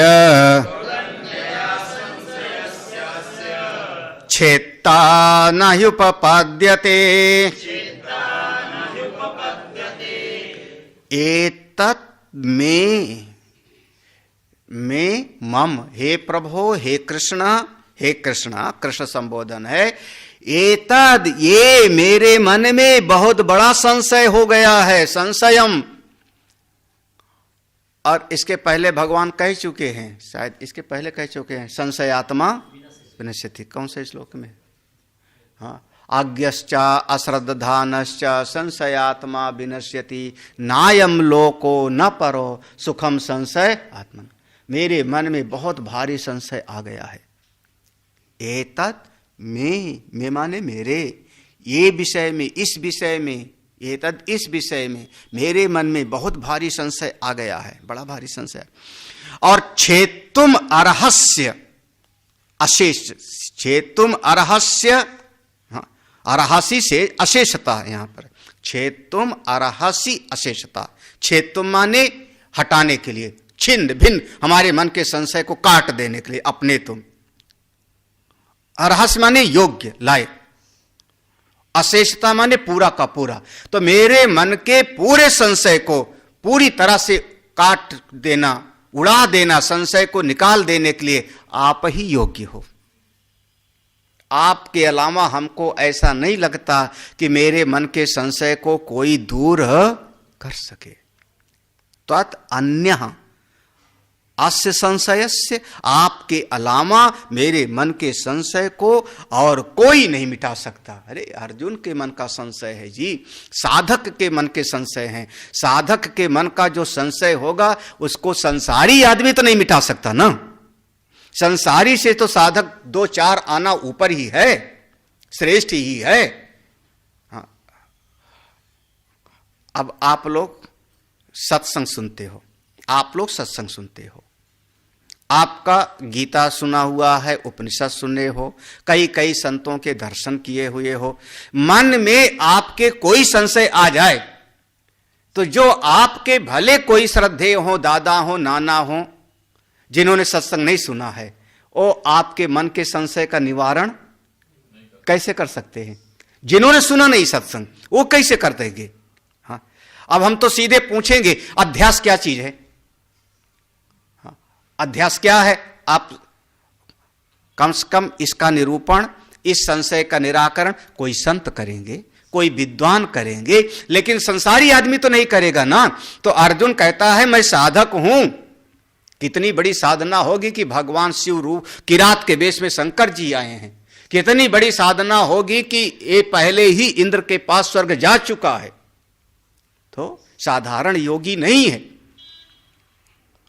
छेत्ता न ह्युपपद्यते। एतत् में मम, हे प्रभो, हे कृष्ण, हे कृष्ण, कृष्ण संबोधन है। एतद, ये मेरे मन में बहुत बड़ा संशय हो गया है, संशयम। और इसके पहले भगवान कह चुके हैं, शायद इसके पहले कह चुके हैं, संशयात्मा विनश्यति। कौन से श्लोक में? हाँ, आज्ञश्चा अश्रद्धानश्चा संशयात्मा विनश्यति नायम लोको न परो सुखम संशय आत्मन। मेरे मन में बहुत भारी संशय आ गया है। एतत् में माने मेरे, ये विषय में, इस विषय में, एतद इस विषय में मेरे मन में बहुत भारी संशय आ गया है, बड़ा भारी संशय। और छेत्तुम अर्हस्य अशेष, छेत्तुम अर्हस्य, अर्हसि से अशेषता, यहां पर छेत्तुम अर्हसि अशेषता। छेत्तुम माने हटाने के लिए, छिन्न भिन्न हमारे मन के संशय को काट देने के लिए, अपने तुम। अर्हस माने योग्य, लायक। अशेषता माने पूरा का पूरा। तो मेरे मन के पूरे संशय को पूरी तरह से काट देना, उड़ा देना, संशय को निकाल देने के लिए आप ही योग्य हो। आपके अलावा हमको ऐसा नहीं लगता कि मेरे मन के संशय को कोई दूर कर सके। त्वत् अन्यः अस्य संशयस्य, आपके अलावा मेरे मन के संशय को और कोई नहीं मिटा सकता। अरे अर्जुन के मन का संशय है जी, साधक के मन के संशय हैं। साधक के मन का जो संशय होगा उसको संसारी आदमी तो नहीं मिटा सकता ना। संसारी से तो साधक 2-4 आना ऊपर ही है, श्रेष्ठ ही है। हाँ, अब आप लोग सत्संग सुनते हो, आप लोग सत्संग सुनते हो, आपका गीता सुना हुआ है, उपनिषद सुने हो, कई कई संतों के दर्शन किए हुए हो। मन में आपके कोई संशय आ जाए तो जो आपके भले कोई श्रद्धेय हो, दादा हो, नाना हो, जिन्होंने सत्संग नहीं सुना है, वो आपके मन के संशय का निवारण कैसे कर सकते हैं? जिन्होंने सुना नहीं सत्संग, वो कैसे कर देंगे? हाँ, अब हम तो सीधे पूछेंगे अध्यास क्या चीज है? हाँ, अध्यास क्या है? आप कम से कम इसका निरूपण, इस संशय का निराकरण कोई संत करेंगे, कोई विद्वान करेंगे, लेकिन संसारी आदमी तो नहीं करेगा ना। तो अर्जुन कहता है मैं साधक हूं। कितनी बड़ी साधना होगी कि भगवान शिव रूप किरात के वेश में शंकर जी आए हैं। कितनी बड़ी साधना होगी कि ये पहले ही इंद्र के पास स्वर्ग जा चुका है। तो साधारण योगी नहीं है।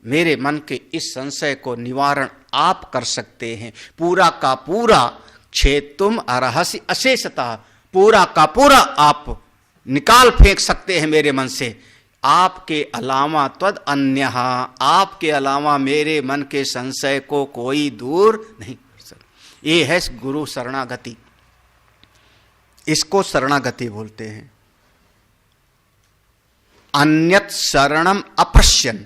मेरे मन के इस संशय को निवारण आप कर सकते हैं। पूरा का पूरा छेत्तुम अर्हसि अशेषतः, पूरा का पूरा आप निकाल फेंक सकते हैं मेरे मन से। आपके अलावा त्वद अन्यः, आपके अलावा मेरे मन के संशय को कोई दूर नहीं कर सकता। ये है गुरु शरणागति, इसको शरणागति बोलते हैं। अन्यत शरणम अपश्यन्,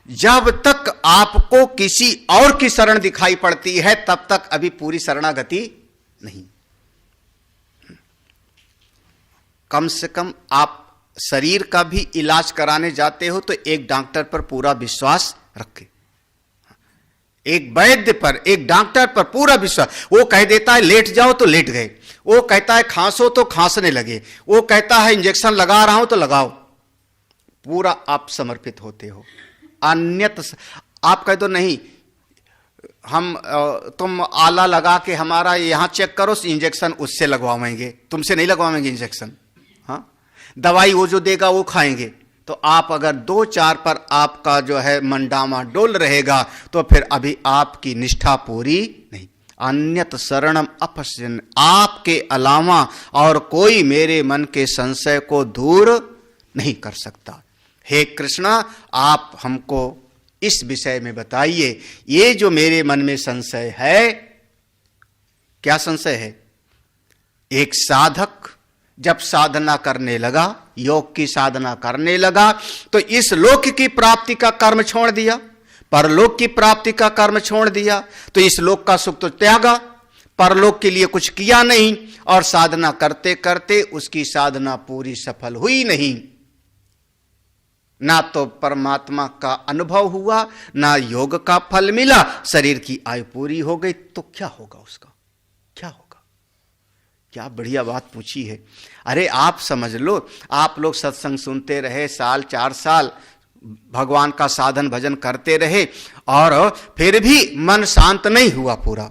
जब तक आपको किसी और की शरण दिखाई पड़ती है तब तक अभी पूरी शरणागति नहीं। कम से कम आप शरीर का भी इलाज कराने जाते हो तो एक डॉक्टर पर पूरा विश्वास रखें। एक वैद्य पर, एक डॉक्टर पर पूरा विश्वास। वो कह देता है लेट जाओ तो लेट गए, वो कहता है खांसो तो खांसने लगे, वो कहता है इंजेक्शन लगा रहा हूं तो लगाओ। पूरा आप समर्पित होते हो। अन्यत आप कह दो नहीं, हम तुम आला लगा के हमारा यहां चेक करो, इंजेक्शन उससे लगवाएंगे, तुमसे नहीं लगवाएंगे इंजेक्शन। हाँ, दवाई वो जो देगा वो खाएंगे। तो आप अगर 2-4 पर आपका जो है मन डामाडोल रहेगा तो फिर अभी आपकी निष्ठा पूरी नहीं। अन्यत शरणम अपश्यन्, आपके अलावा और कोई मेरे मन के संशय को दूर नहीं कर सकता। हे कृष्णा, आप हमको इस विषय में बताइए, ये जो मेरे मन में संशय है, क्या संशय है? एक साधक जब साधना करने लगा, योग की साधना करने लगा, तो इस लोक की प्राप्ति का कर्म छोड़ दिया, परलोक की प्राप्ति का कर्म छोड़ दिया, तो इस लोक का सुख तो त्यागा, परलोक के लिए कुछ किया नहीं, और साधना करते करते उसकी साधना पूरी सफल हुई नहीं। ना तो परमात्मा का अनुभव हुआ, ना योग का फल मिला, शरीर की आयु पूरी हो गई, तो क्या होगा उसका? क्या होगा? क्या बढ़िया बात पूछी है। अरे आप समझ लो, आप लोग सत्संग सुनते रहे, साल 4 साल भगवान का साधन भजन करते रहे, और फिर भी मन शांत नहीं हुआ, पूरा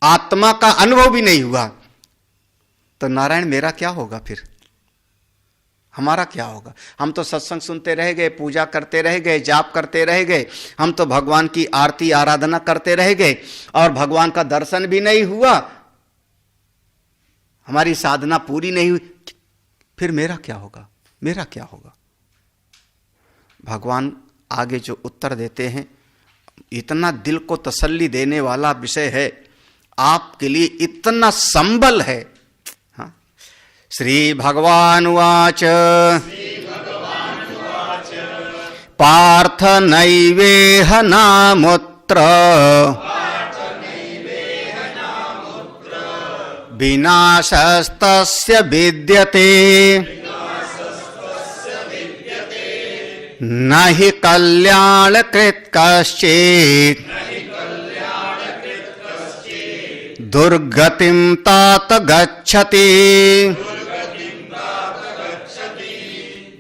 आत्मा का अनुभव भी नहीं हुआ, तो नारायण मेरा क्या होगा? फिर हमारा क्या होगा? हम तो सत्संग सुनते रह गए, पूजा करते रह गए, जाप करते रह गए, हम तो भगवान की आरती आराधना करते रह गए, और भगवान का दर्शन भी नहीं हुआ, हमारी साधना पूरी नहीं हुई, फिर मेरा क्या होगा? मेरा क्या होगा? भगवान आगे जो उत्तर देते हैं, इतना दिल को तसल्ली देने वाला विषय है, आपके लिए इतना संबल है। हाँ? श्री भगवान उवाच पार्थ नैवेह नामुत्र विनाशस्तस्य विद्यते न हि कल्याणकृत् कश्चित् दुर्गतिं तात गच्छति।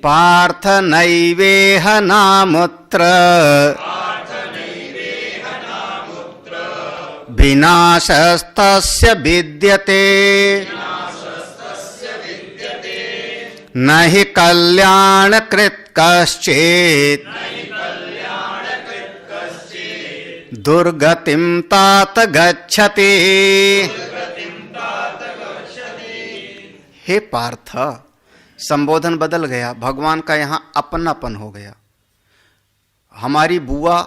पार्थ नैवेह नामुत्र विनाशस्तस्य विद्यते न हि कल्याणकृत् कश्चित् दुर्गतिं तात गच्छति। हे पार्थ, संबोधन बदल गया, भगवान का यहां अपनापन हो गया। हमारी बुआ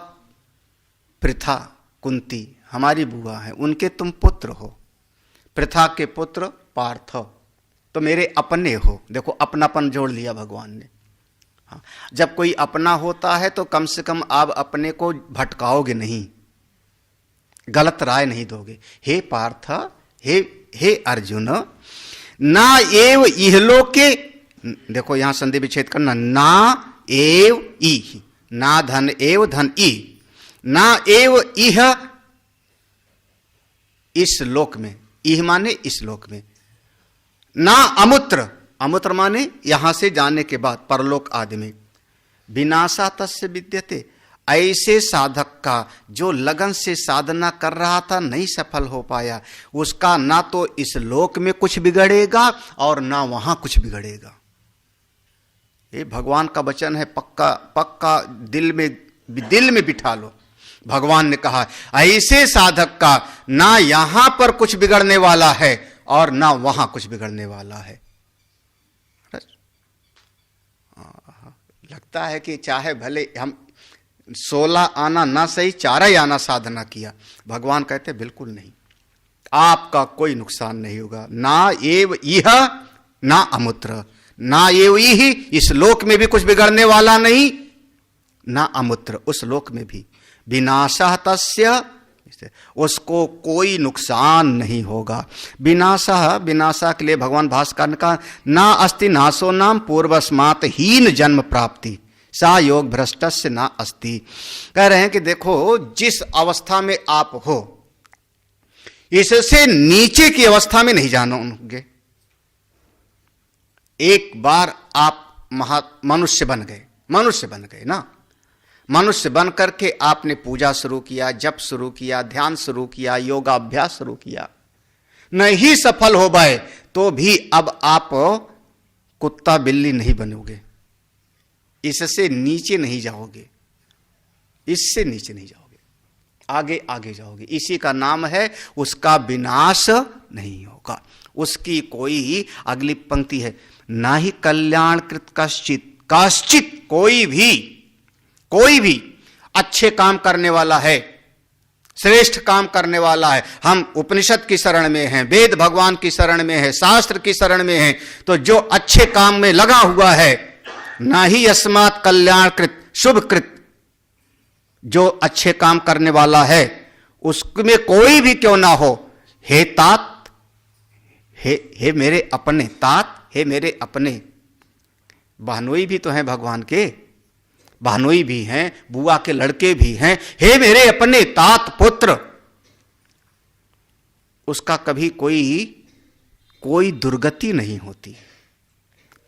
पृथा, कुंती हमारी बुआ है, उनके तुम पुत्र हो, पृथा के पुत्र पार्थ, तो मेरे अपने हो। देखो अपनापन जोड़ लिया भगवान ने। हाँ, जब कोई अपना होता है तो कम से कम आप अपने को भटकाओगे नहीं, गलत राय नहीं दोगे। हे पार्थ, हे अर्जुन, ना एव इहलोके, देखो यहां संधि विच्छेद करना, ना एव ई, ना धन एव धन ई, ना एव इह, इस लोक में, इह माने इस लोक में, ना अमुत्र, अमुत्र माने यहां से जाने के बाद परलोक आदि में, विनाशा तस्य विद्यते, ऐसे साधक का जो लगन से साधना कर रहा था नहीं सफल हो पाया, उसका ना तो इस लोक में कुछ बिगड़ेगा और ना वहां कुछ बिगड़ेगा। ये भगवान का वचन है, पक्का पक्का दिल में बिठा लो। भगवान ने कहा ऐसे साधक का ना यहां पर कुछ बिगड़ने वाला है और ना वहां कुछ बिगड़ने वाला है। लगता है कि चाहे भले हम 16 आना ना सही, 4 ही आना साधना किया, भगवान कहते बिल्कुल नहीं, आपका कोई नुकसान नहीं होगा। ना एव इह ना अमुत्र, ना एव इह, इस लोक में भी कुछ बिगड़ने वाला नहीं, ना अमुत्र, उस लोक में भी। विनाशः तस्य, उसको कोई नुकसान नहीं होगा। विनाशः, विनाशा के लिए भगवान भास्कर ने कहा ना अस्ति नाशो नाम पूर्वस्मात् हीन जन्म प्राप्ति सा योग भ्रष्टस्य ना अस्ति। कह रहे हैं कि देखो जिस अवस्था में आप हो इससे नीचे की अवस्था में नहीं जानोगे। एक बार आप मनुष्य बन गए ना, मनुष्य बन करके आपने पूजा शुरू किया, जप शुरू किया, ध्यान शुरू किया, योगाभ्यास शुरू किया, नहीं सफल हो पाए तो भी अब आप कुत्ता बिल्ली नहीं बनोगे, इससे नीचे नहीं जाओगे, इससे नीचे नहीं जाओगे। आगे आगे जाओगे। इसी का नाम है उसका विनाश नहीं होगा। उसकी कोई अगली पंक्ति है, ना ही कल्याणकृत कश्चित कोई भी अच्छे काम करने वाला है, श्रेष्ठ काम करने वाला है। हम उपनिषद की शरण में हैं, वेद भगवान की शरण में है, शास्त्र की शरण में है, तो जो अच्छे काम में लगा हुआ है, ना ही अस्मात् कल्याणकृत शुभकृत, जो अच्छे काम करने वाला है उसमें कोई भी क्यों ना हो, हे तात, हे मेरे अपने तात, हे मेरे अपने। बहनोई भी तो हैं भगवान के, बहनोई भी हैं, बुआ के लड़के भी हैं, हे मेरे अपने तात पुत्र। उसका कभी कोई दुर्गति नहीं होती।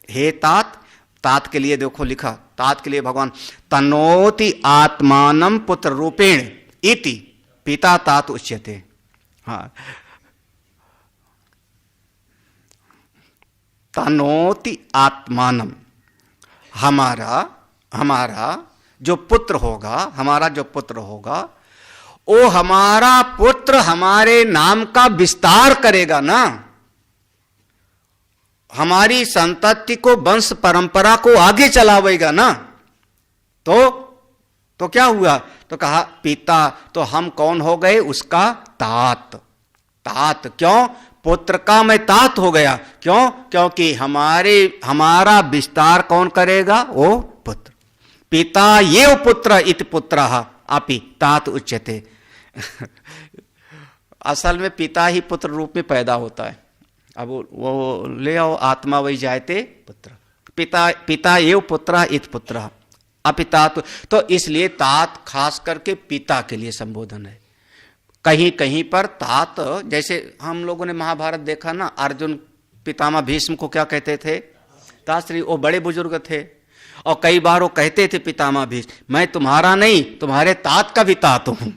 हे तात, तात के लिए देखो लिखा, तात के लिए भगवान तनोति आत्मानं पुत्र रूपेण इति पिता तात उच्यते। हाँ, तनोति आत्मानं, हमारा जो पुत्र होगा, वो हमारा पुत्र हमारे नाम का विस्तार करेगा ना, हमारी संतति को, वंश परंपरा को आगे चलावेगा ना। तो क्या हुआ, तो कहा पिता, तो हम कौन हो गए, उसका तात। क्यों, पुत्र का मैं तात हो गया, क्यों, क्योंकि हमारा विस्तार कौन करेगा, वो पुत्र। पिता ये पुत्र इति पुत्रः अपि तात उच्यते। असल में पिता ही पुत्र रूप में पैदा होता है। अब वो ले आओ, आत्मा वही जायते पुत्र, पिता एव पुत्र इत पुत्र अपि तात। तो इसलिए तात खास करके पिता के लिए संबोधन है। कहीं कहीं पर तात, जैसे हम लोगों ने महाभारत देखा ना, अर्जुन पितामह भीष्म को क्या कहते थे, ताश्री, वो बड़े बुजुर्ग थे, और कई बार वो कहते थे पितामह भीष्म, मैं तुम्हारा नहीं, तुम्हारे तात का भी तात हूं,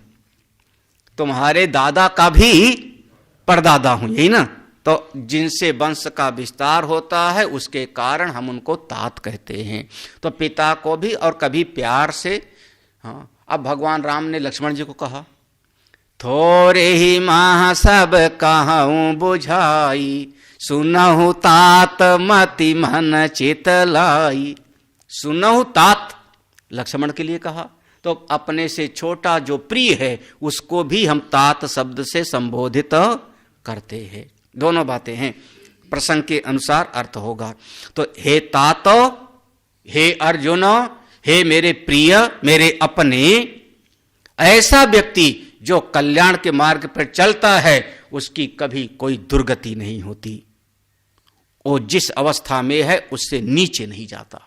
तुम्हारे दादा का भी परदादा हूं, यही ना। तो जिनसे वंश का विस्तार होता है उसके कारण हम उनको तात कहते हैं। तो पिता को भी, और कभी प्यार से। हाँ, अब भगवान राम ने लक्ष्मण जी को कहा, थोरे ही माह सब कहूं बुझाई, सुनहु तात मति मन चित लाई। सुनहु तात लक्ष्मण के लिए कहा, तो अपने से छोटा जो प्रिय है उसको भी हम तात शब्द से संबोधित करते हैं। दोनों बातें हैं, प्रसंग के अनुसार अर्थ होगा। तो हे तात, हे अर्जुन, हे मेरे प्रिय, मेरे अपने, ऐसा व्यक्ति जो कल्याण के मार्ग पर चलता है उसकी कभी कोई दुर्गति नहीं होती। वो जिस अवस्था में है उससे नीचे नहीं जाता,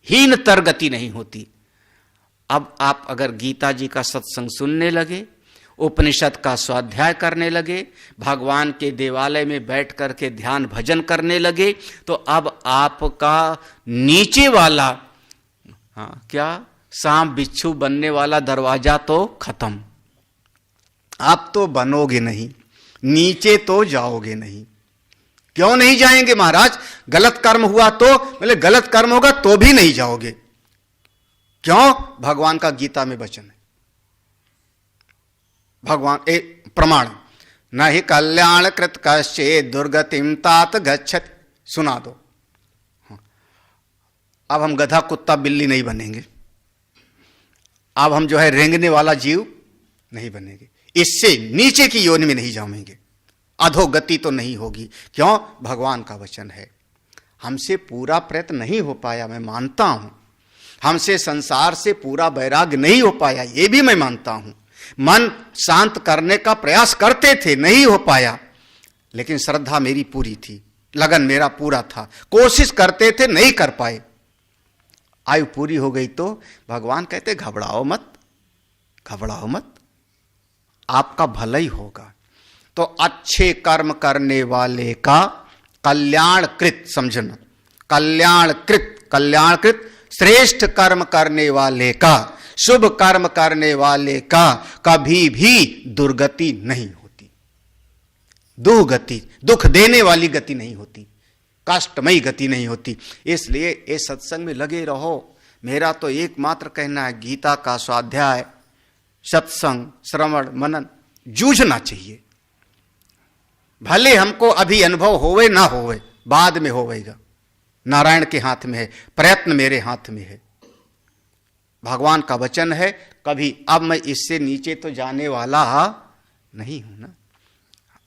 हीनतर गति नहीं होती। अब आप अगर गीता जी का सत्संग सुनने लगे, उपनिषद का स्वाध्याय करने लगे, भगवान के देवालय में बैठ करके ध्यान भजन करने लगे, तो अब आपका नीचे वाला, हाँ क्या, सांप बिच्छू बनने वाला दरवाजा तो खत्म। आप तो बनोगे नहीं, नीचे तो जाओगे नहीं। क्यों नहीं जाएंगे महाराज, गलत कर्म हुआ तो, बोले गलत कर्म होगा तो भी नहीं जाओगे। क्यों, भगवान का गीता में वचन है, भगवान प्रमाण, न ही कल्याण कृत कश्चित् दुर्गतिम तात गच्छति। सुना दो। अब हम गधा कुत्ता बिल्ली नहीं बनेंगे, अब हम जो है रेंगने वाला जीव नहीं बनेंगे, इससे नीचे की योनि में नहीं जाएंगे, अधोगति तो नहीं होगी। क्यों, भगवान का वचन है। हमसे पूरा प्रयत्न नहीं हो पाया, मैं मानता हूं, हमसे संसार से पूरा वैराग्य नहीं हो पाया, ये भी मैं मानता हूं। मन शांत करने का प्रयास करते थे, नहीं हो पाया, लेकिन श्रद्धा मेरी पूरी थी, लगन मेरा पूरा था, कोशिश करते थे, नहीं कर पाए। आयु पूरी हो गई तो भगवान कहते घबराओ मत, घबराओ मत, आपका भला ही होगा। तो अच्छे कर्म करने वाले का कल्याणकृत, समझना, कल्याणकृत श्रेष्ठ कर्म करने वाले का, शुभ कर्म करने वाले का कभी भी दुर्गति नहीं होती, दुर्गति, दुख देने वाली गति नहीं होती, कष्टमयी गति नहीं होती। इसलिए इस सत्संग में लगे रहो। मेरा तो एकमात्र कहना है, गीता का स्वाध्याय सत्संग, श्रवण, मनन जूझना चाहिए। भले हमको अभी अनुभव होवे ना होवे, बाद में होवेगा, नारायण के हाथ में है, प्रयत्न मेरे हाथ में है। भगवान का वचन है, कभी अब मैं इससे नीचे तो जाने वाला नहीं हूं ना।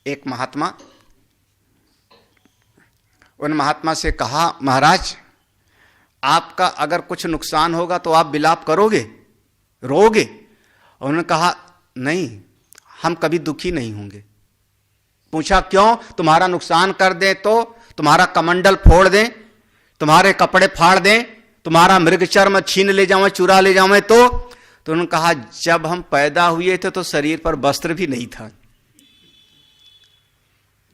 एक महात्मा, उन महात्मा से कहा, महाराज आपका अगर कुछ नुकसान होगा तो आप विलाप करोगे, रोगे? उन्होंने कहा नहीं, हम कभी दुखी नहीं होंगे। पूछा क्यों? तुम्हारा नुकसान कर दें तो, तुम्हारा कमंडल फोड़ दें, तुम्हारे कपड़े फाड़ दें, तुम्हारा मृग चर्म छीन ले जाऊं, चुरा ले जाऊं तो उन्होंने कहा जब हम पैदा हुए थे तो शरीर पर वस्त्र भी नहीं था।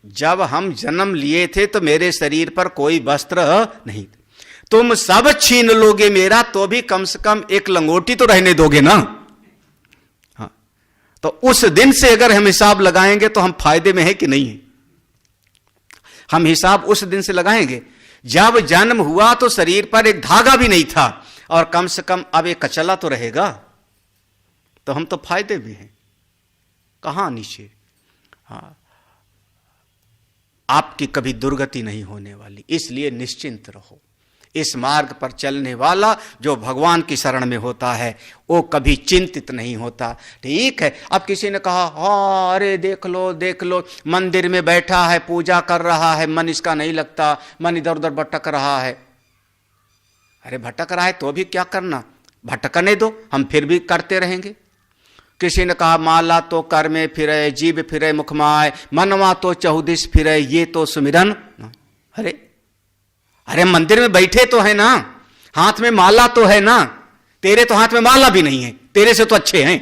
जब हम जन्म लिए थे तो मेरे शरीर पर कोई वस्त्र नहीं था। तुम सब छीन लोगे मेरा तो भी कम से कम एक लंगोटी तो रहने दोगे ना। हाँ, तो उस दिन से अगर हम हिसाब लगाएंगे तो हम फायदे में है कि नहीं है? हम हिसाब उस दिन से लगाएंगे जब जन्म हुआ तो शरीर पर एक धागा भी नहीं था, और कम से कम अब एक कचला तो रहेगा, तो हम तो फायदे में हैं। कहां नीचे? हाँ, आपकी कभी दुर्गति नहीं होने वाली, इसलिए निश्चिंत रहो। इस मार्ग पर चलने वाला जो भगवान की शरण में होता है वो कभी चिंतित नहीं होता। ठीक है, अब किसी ने कहा हाँ अरे देख लो मंदिर में बैठा है, पूजा कर रहा है, मन इसका नहीं लगता, मन इधर उधर भटक रहा है। अरे भटक रहा है तो भी क्या करना, भटकने दो, हम फिर भी करते रहेंगे। किसी ने कहा माला तो कर में फिरे, जीभ फिरे मुखमाय, मनवा तो चहुदिश फिरे, ये तो सुमिरन। अरे मंदिर में बैठे तो है ना, हाथ में माला तो है ना, तेरे तो हाथ में माला भी नहीं है, तेरे से तो अच्छे हैं।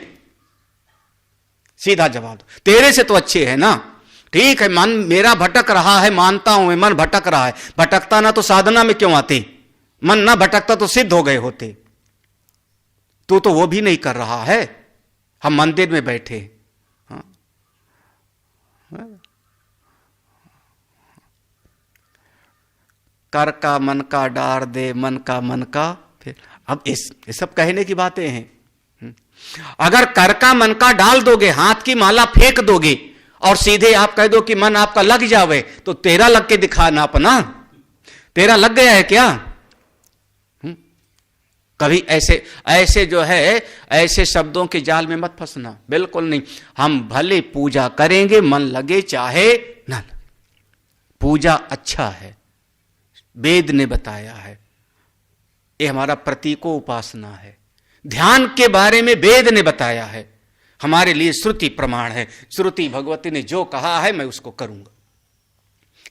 सीधा जवाब दो, तेरे से तो अच्छे हैं ना। ठीक है, मन मेरा भटक रहा है, मानता हूं मैं, मन भटक रहा है, भटकता ना तो साधना में क्यों आते? मन ना भटकता तो सिद्ध हो गए होते। तू तो वो भी नहीं कर रहा है, हम मंदिर में बैठे। हाँ, कर का मन का डार दे, मन का फिर। अब इस सब कहने की बातें हैं। अगर कर का मन का डाल दोगे, हाथ की माला फेंक दोगे और सीधे आप कह दो कि मन आपका लग जावे, तो तेरा लग के दिखाना अपना, तेरा लग गया है क्या? कभी ऐसे जो है ऐसे शब्दों के जाल में मत फंसना, बिल्कुल नहीं। हम भले पूजा करेंगे, मन लगे चाहे ना लगे, पूजा अच्छा है, वेद ने बताया है, ये हमारा प्रतीको उपासना है। ध्यान के बारे में वेद ने बताया है, हमारे लिए श्रुति प्रमाण है। श्रुति भगवती ने जो कहा है मैं उसको करूंगा,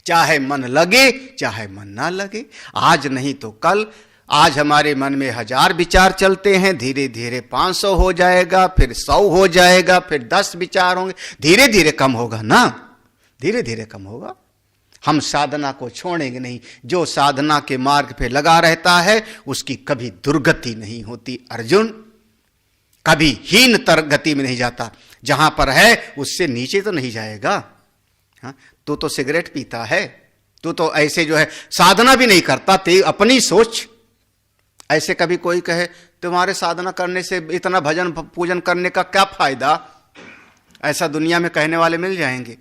चाहे मन लगे चाहे मन ना लगे। आज नहीं तो कल, आज हमारे मन में 1000 विचार चलते हैं, धीरे धीरे 500 हो जाएगा, फिर 100 हो जाएगा, फिर 10 विचार होंगे, धीरे धीरे कम होगा ना, धीरे धीरे कम होगा। हम साधना को छोड़ेंगे नहीं। जो साधना के मार्ग पे लगा रहता है उसकी कभी दुर्गति नहीं होती। अर्जुन कभी हीनतर गति में नहीं जाता, जहां पर है उससे नीचे तो नहीं जाएगा। हाँ, तू तो सिगरेट पीता है, तू तो ऐसे जो है साधना भी नहीं करता, ते अपनी सोच। ऐसे कभी कोई कहे तुम्हारे साधना करने से, इतना भजन पूजन करने का क्या फायदा, ऐसा दुनिया में कहने वाले मिल जाएंगे।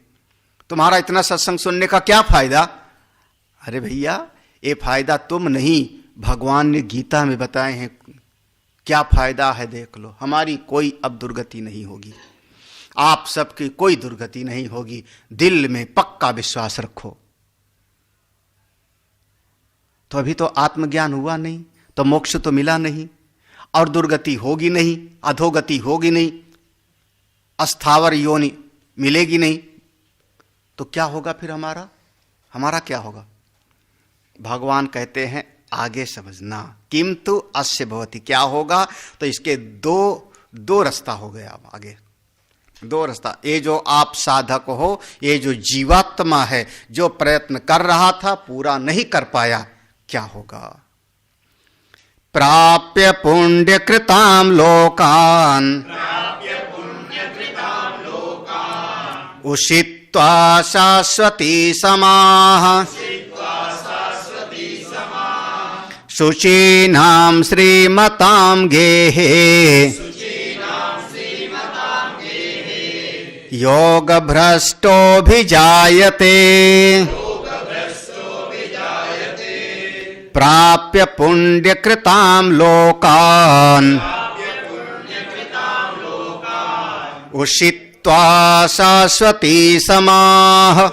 तुम्हारा इतना सत्संग सुनने का क्या फायदा? अरे भैया, ये फायदा तुम नहीं, भगवान ने गीता में बताए हैं क्या फायदा है, देख लो। हमारी कोई अब दुर्गति नहीं होगी, आप सबकी कोई दुर्गति नहीं होगी, दिल में पक्का विश्वास रखो। तो अभी तो आत्मज्ञान हुआ नहीं, तो मोक्ष तो मिला नहीं, और दुर्गति होगी नहीं, अधोगति होगी नहीं, अस्थावर योनि मिलेगी नहीं, तो क्या होगा फिर हमारा क्या होगा? भगवान कहते हैं आगे समझना, किंतु अस्य भवति, क्या होगा? तो इसके दो रास्ता हो गया। अब आगे 2 रास्ता। ये जो आप साधक हो, ये जो जीवात्मा है, जो प्रयत्न कर रहा था पूरा नहीं कर पाया, क्या होगा? प्राप्य पुण्य कृताम लोकान उषित्वा शाश्वती समाः शुचीनां श्रीमतां गेहे योग भ्रष्टोऽभिजायते प्राप्य पुण्यकृतां लोकान् उषित्वा शाश्वती समाः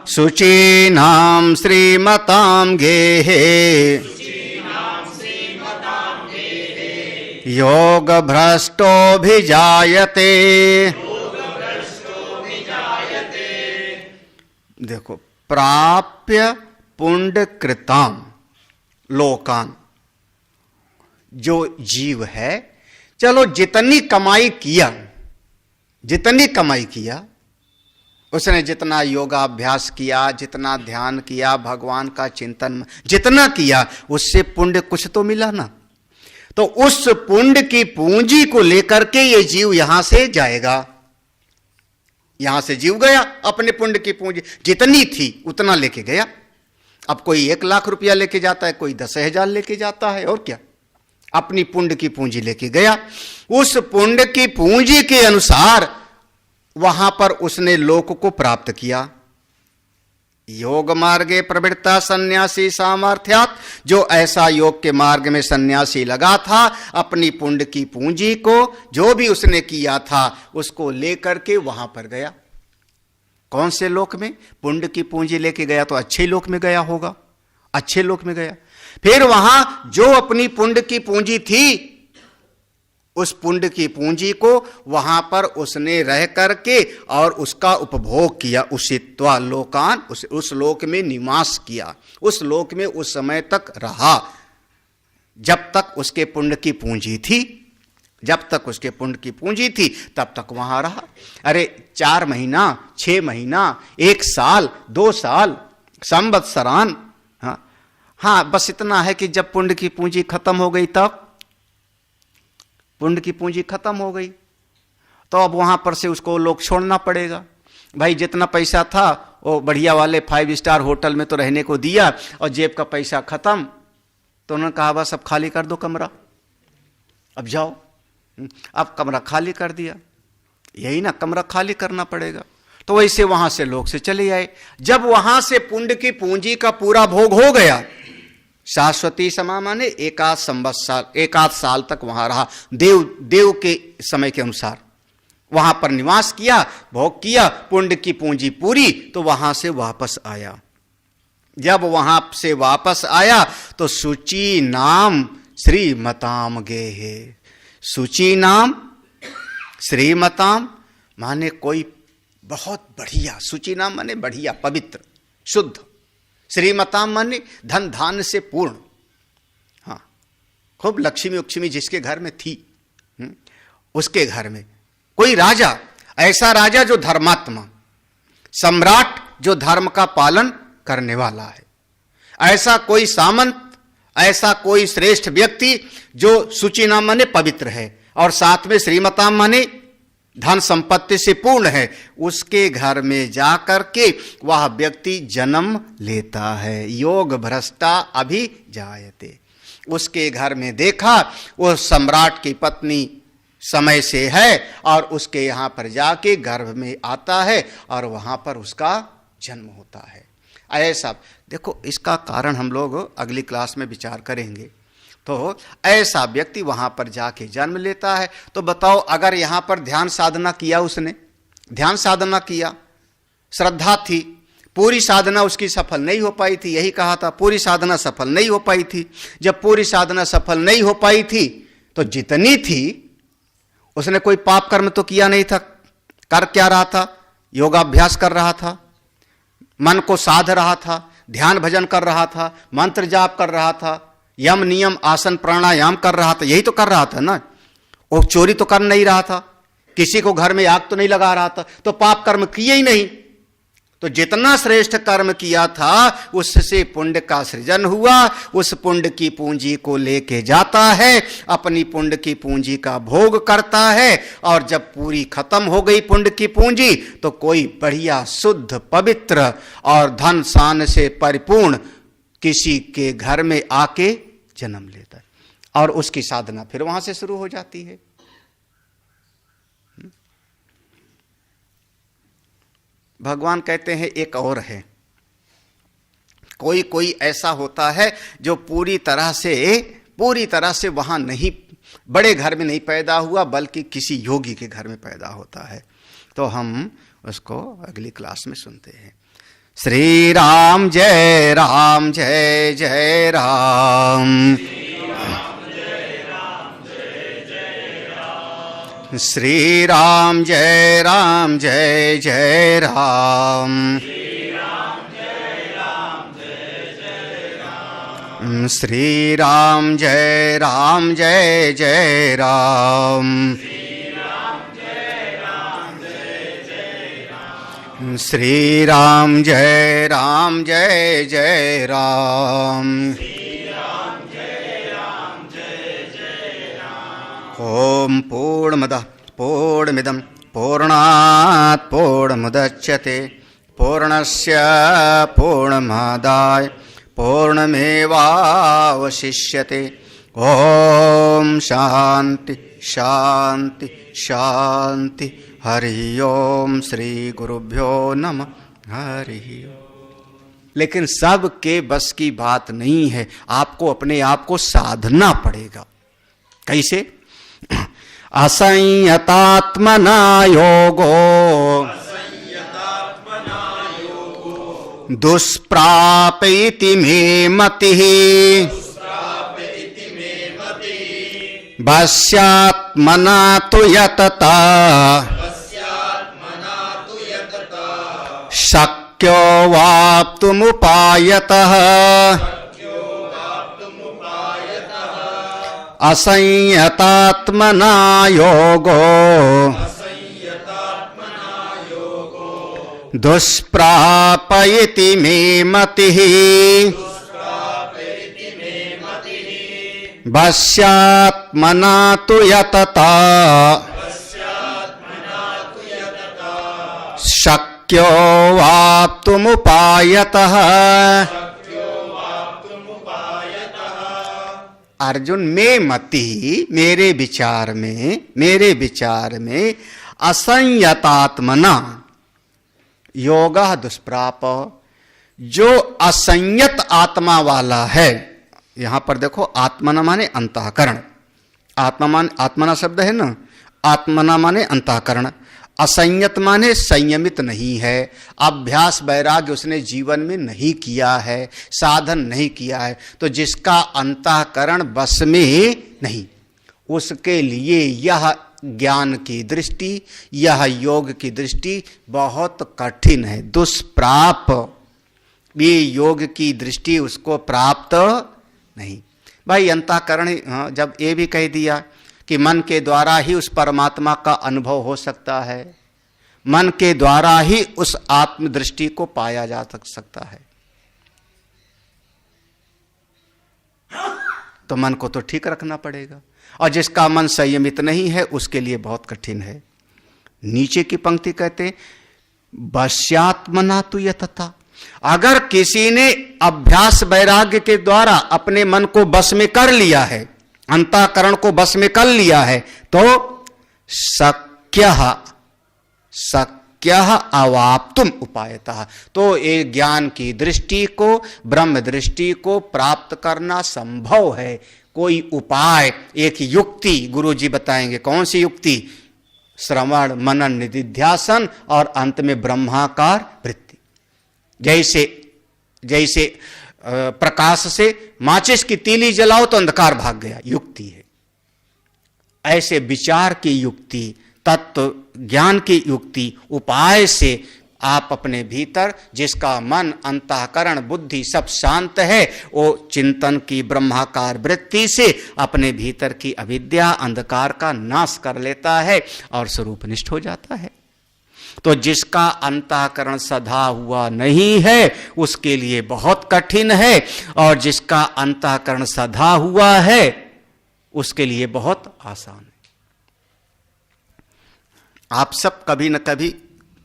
शुचीनां श्रीमतां गेहे योग भ्रष्टोऽभिजायते। देखो, प्राप्य पुण्यकृतां लोकान, जो जीव है, चलो जितनी कमाई किया उसने, जितना योगाभ्यास किया, जितना ध्यान किया, भगवान का चिंतन जितना किया, उससे पुण्य कुछ तो मिला ना। तो उस पुण्य की पूंजी को लेकर के ये जीव यहां से जाएगा। यहां से जीव गया, अपने पुण्य की पूंजी जितनी थी उतना लेके गया। अब कोई 1 लाख रुपया लेके जाता है, कोई 10,000 लेके जाता है, और क्या, अपनी पुण्य की पूंजी लेके गया। उस पुण्य की पूंजी के अनुसार वहां पर उसने लोक को प्राप्त किया। योग मार्गे प्रवृत्ता सन्यासी सामर्थ्यात्, जो ऐसा योग के मार्ग में सन्यासी लगा था, अपनी पुण्य की पूंजी को, जो भी उसने किया था, उसको लेकर के वहां पर गया। कौन से लोक में? पुण्य की पूंजी लेके गया तो अच्छे लोक में गया होगा, अच्छे लोक में गया। फिर वहां जो अपनी पुण्य की पूंजी थी, उस पुण्य की पूंजी को वहां पर उसने रह करके और उसका उपभोग किया। उषित्वा लोकान, उस लोक में निवास किया, उस लोक में उस समय तक रहा जब तक उसके पुण्य की पूंजी थी। जब तक उसके पुण्य की पूंजी थी तब तक वहां रहा। अरे 4 महीना, 6 महीना, 1 साल, 2 साल, संवत्सरान, हाँ, बस इतना है कि जब पुण्य की पूंजी खत्म हो गई, तब पुण्य की पूंजी खत्म हो गई तो अब वहां पर से उसको लोग छोड़ना पड़ेगा। भाई जितना पैसा था वो बढ़िया वाले 5 स्टार होटल में तो रहने को दिया, और जेब का पैसा खत्म, तो उन्होंने कहा बस अब खाली कर दो कमरा, अब जाओ। अब कमरा खाली कर दिया, यही ना, कमरा खाली करना पड़ेगा। तो वैसे वहां से लोग से चले आए। जब वहां से पुण्य की पूंजी का पूरा भोग हो गया, शाश्वती समा माने 1 संवत्सर, 1 साल तक वहां रहा। देव के समय के अनुसार वहां पर निवास किया, भोग किया, पुण्य की पूंजी पूरी, तो वहां से वापस आया। जब वहां से वापस आया तो शुचि नाम श्रीमताम गेहे। शुचि नाम श्रीमताम माने कोई बहुत बढ़िया, शुचि नाम माने बढ़िया, पवित्र, शुद्ध। श्रीमताम माने धन धान्य से पूर्ण, हाँ, खूब लक्ष्मी उक्ष्मी जिसके घर में थी, उसके घर में कोई राजा, ऐसा राजा जो धर्मात्मा, सम्राट जो धर्म का पालन करने वाला है, ऐसा कोई सामंत, ऐसा कोई श्रेष्ठ व्यक्ति जो शुचि नाम माने पवित्र है, और साथ में श्रीमताम माने धन संपत्ति से पूर्ण है, उसके घर में जाकर के वह व्यक्ति जन्म लेता है। योग भ्रष्टा अभी जायते। उसके घर में देखा वो सम्राट की पत्नी समय से है, और उसके यहां पर जाके गर्भ में आता है और वहां पर उसका जन्म होता है। ऐसा देखो, इसका कारण हम लोग अगली क्लास में विचार करेंगे। तो ऐसा व्यक्ति वहां पर जाके जन्म लेता है। तो बताओ, अगर यहां पर ध्यान साधना किया, उसने ध्यान साधना किया, श्रद्धा थी, पूरी साधना उसकी सफल नहीं हो पाई थी, यही कहा था, पूरी साधना सफल नहीं हो पाई थी। जब पूरी साधना सफल नहीं हो पाई थी तो जितनी थी उसने कोई पाप कर्म तो किया नहीं था। कर क्या रहा था? योगाभ्यास कर रहा था, मन को साध रहा था, ध्यान भजन कर रहा था, मंत्र जाप कर रहा था, यम नियम आसन प्राणायाम कर रहा था, यही तो कर रहा था ना। वो चोरी तो कर नहीं रहा था, किसी को घर में आग तो नहीं लगा रहा था, तो पाप कर्म किए ही नहीं। तो जितना श्रेष्ठ कर्म किया था उससे पुण्य का सृजन हुआ। उस पुण्य की पूंजी को लेके जाता है, अपनी पुण्य की पूंजी का भोग करता है, और जब पूरी खत्म हो गई पुण्य की पूंजी तो कोई बढ़िया शुद्ध पवित्र और धन सान से परिपूर्ण किसी के घर में आके जन्म लेता है, और उसकी साधना फिर वहां से शुरू हो जाती है। भगवान कहते हैं एक और है, कोई कोई ऐसा होता है जो पूरी तरह से वहां नहीं, बड़े घर में नहीं पैदा हुआ, बल्कि किसी योगी के घर में पैदा होता है। तो हम उसको अगली क्लास में सुनते हैं। श्री राम जय राम, जय जय राम। श्री राम जय राम, जय जय राम। श्री राम जय राम, जय जय राम। श्री राम जय राम, जय जय राम। ओम पूर्णमदः पूर्णमिदं पूर्णात् पूर्णमुदच्यते पूर्णस्य पूर्णमादाय पूर्णमेवावशिष्यते। ओम शांति शांति शांति। हरि ओम। श्री गुरुभ्यो नमः। हरि ओम। लेकिन सब के बस की बात नहीं है, आपको अपने आप को साधना पड़ेगा। कैसे? असंयतात्मना योगो दुष्प्रापैति मे मतिः वश्यात्मना तु यतता शक्यो वाप्तुमुपायतः असंयतात्मना योगो दुष्प्रापयति मे मतिः वश्यात्मना तु यतता शक्यो वाप्तुमुपायतः। अर्जुन, में मति, मेरे विचार में असंयतात्मना योगः दुष्प्राप, जो असंयत आत्मा वाला है। यहां पर देखो, आत्मना माने अंतःकरण, आत्मना शब्द है ना, आत्मना माने अंतःकरण, असंयत माने संयमित नहीं है, अभ्यास वैराग्य उसने जीवन में नहीं किया है, साधन नहीं किया है। तो जिसका अंतःकरण बस में नहीं, उसके लिए यह ज्ञान की दृष्टि, यह योग की दृष्टि बहुत कठिन है, दुष्प्राप। ये योग की दृष्टि उसको प्राप्त नहीं। भाई अंतःकरण, जब ये भी कह दिया कि मन के द्वारा ही उस परमात्मा का अनुभव हो सकता है, मन के द्वारा ही उस आत्मदृष्टि को पाया जा सकता है, तो मन को तो ठीक रखना पड़ेगा। और जिसका मन संयमित नहीं है उसके लिए बहुत कठिन है। नीचे की पंक्ति कहते हैं वश्यात्मना तु यतता। अगर किसी ने अभ्यास वैराग्य के द्वारा अपने मन को बस में कर लिया है, अंतःकरण को बस में कर लिया है, तो शक्यः अवाप्तुम उपायतः, तो ये ज्ञान की दृष्टि को, ब्रह्म दृष्टि को प्राप्त करना संभव है। कोई उपाय, एक युक्ति गुरु जी बताएंगे। कौन सी युक्ति? श्रवण मनन निधिध्यासन और अंत में ब्रह्माकार वृत्ति। जैसे प्रकाश से माचिस की तीली जलाओ तो अंधकार भाग गया, युक्ति है। ऐसे विचार की युक्ति, तत्व ज्ञान की युक्ति, उपाय से आप अपने भीतर, जिसका मन अंतःकरण बुद्धि सब शांत है, वो चिंतन की ब्रह्माकार वृत्ति से अपने भीतर की अविद्या अंधकार का नाश कर लेता है और स्वरूपनिष्ठ हो जाता है। तो जिसका अंतःकरण सधा हुआ नहीं है उसके लिए बहुत कठिन है, और जिसका अंतःकरण सधा हुआ है उसके लिए बहुत आसान है। आप सब कभी न कभी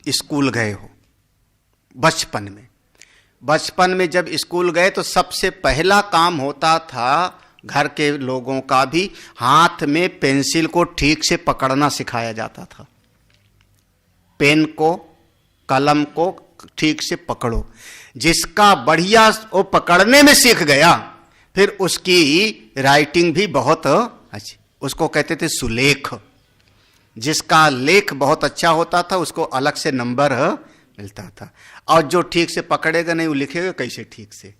स्कूल गए हो बचपन में जब स्कूल गए तो सबसे पहला काम होता था घर के लोगों का भी, हाथ में पेंसिल को ठीक से पकड़ना सिखाया जाता था। पेन को कलम को ठीक से पकड़ो। जिसका बढ़िया वो पकड़ने में सीख गया, फिर उसकी राइटिंग भी बहुत अच्छी, उसको कहते थे सुलेख। जिसका लेख बहुत अच्छा होता था उसको अलग से नंबर मिलता था, और जो ठीक से पकड़ेगा नहीं वो लिखेगा कैसे ठीक से।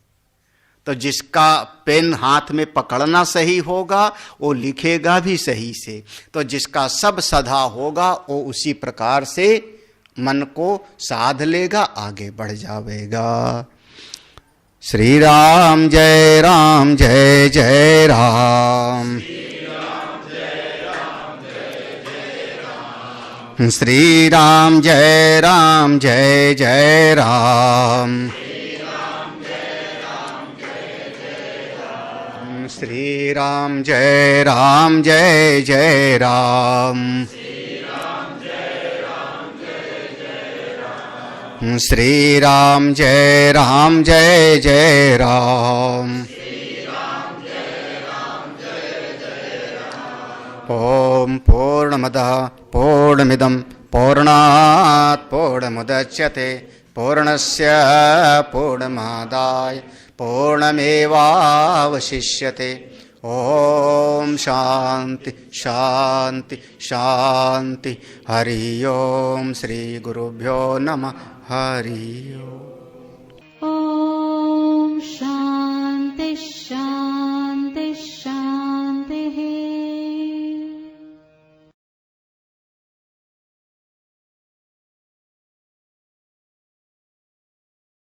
तो जिसका पेन हाथ में पकड़ना सही होगा वो लिखेगा भी सही से। तो जिसका सब सधा होगा वो उसी प्रकार से मन को साध लेगा, आगे बढ़ जाएगा। श्री राम जय राम जय जय राम। श्री राम जय राम जय जय राम। श्री राम जय राम जय जय राम। श्री राम जय राम जय जय राम। ओम पूर्णमदः पूर्णमिदं पूर्णात् पूर्णमुदच्यते पूर्णस्य पूर्णमादाय पूर्णमेवावशिष्यते। ओम शांति शांति शांति। हरि ओम। श्री गुरुभ्यो नमः। हरि ओम।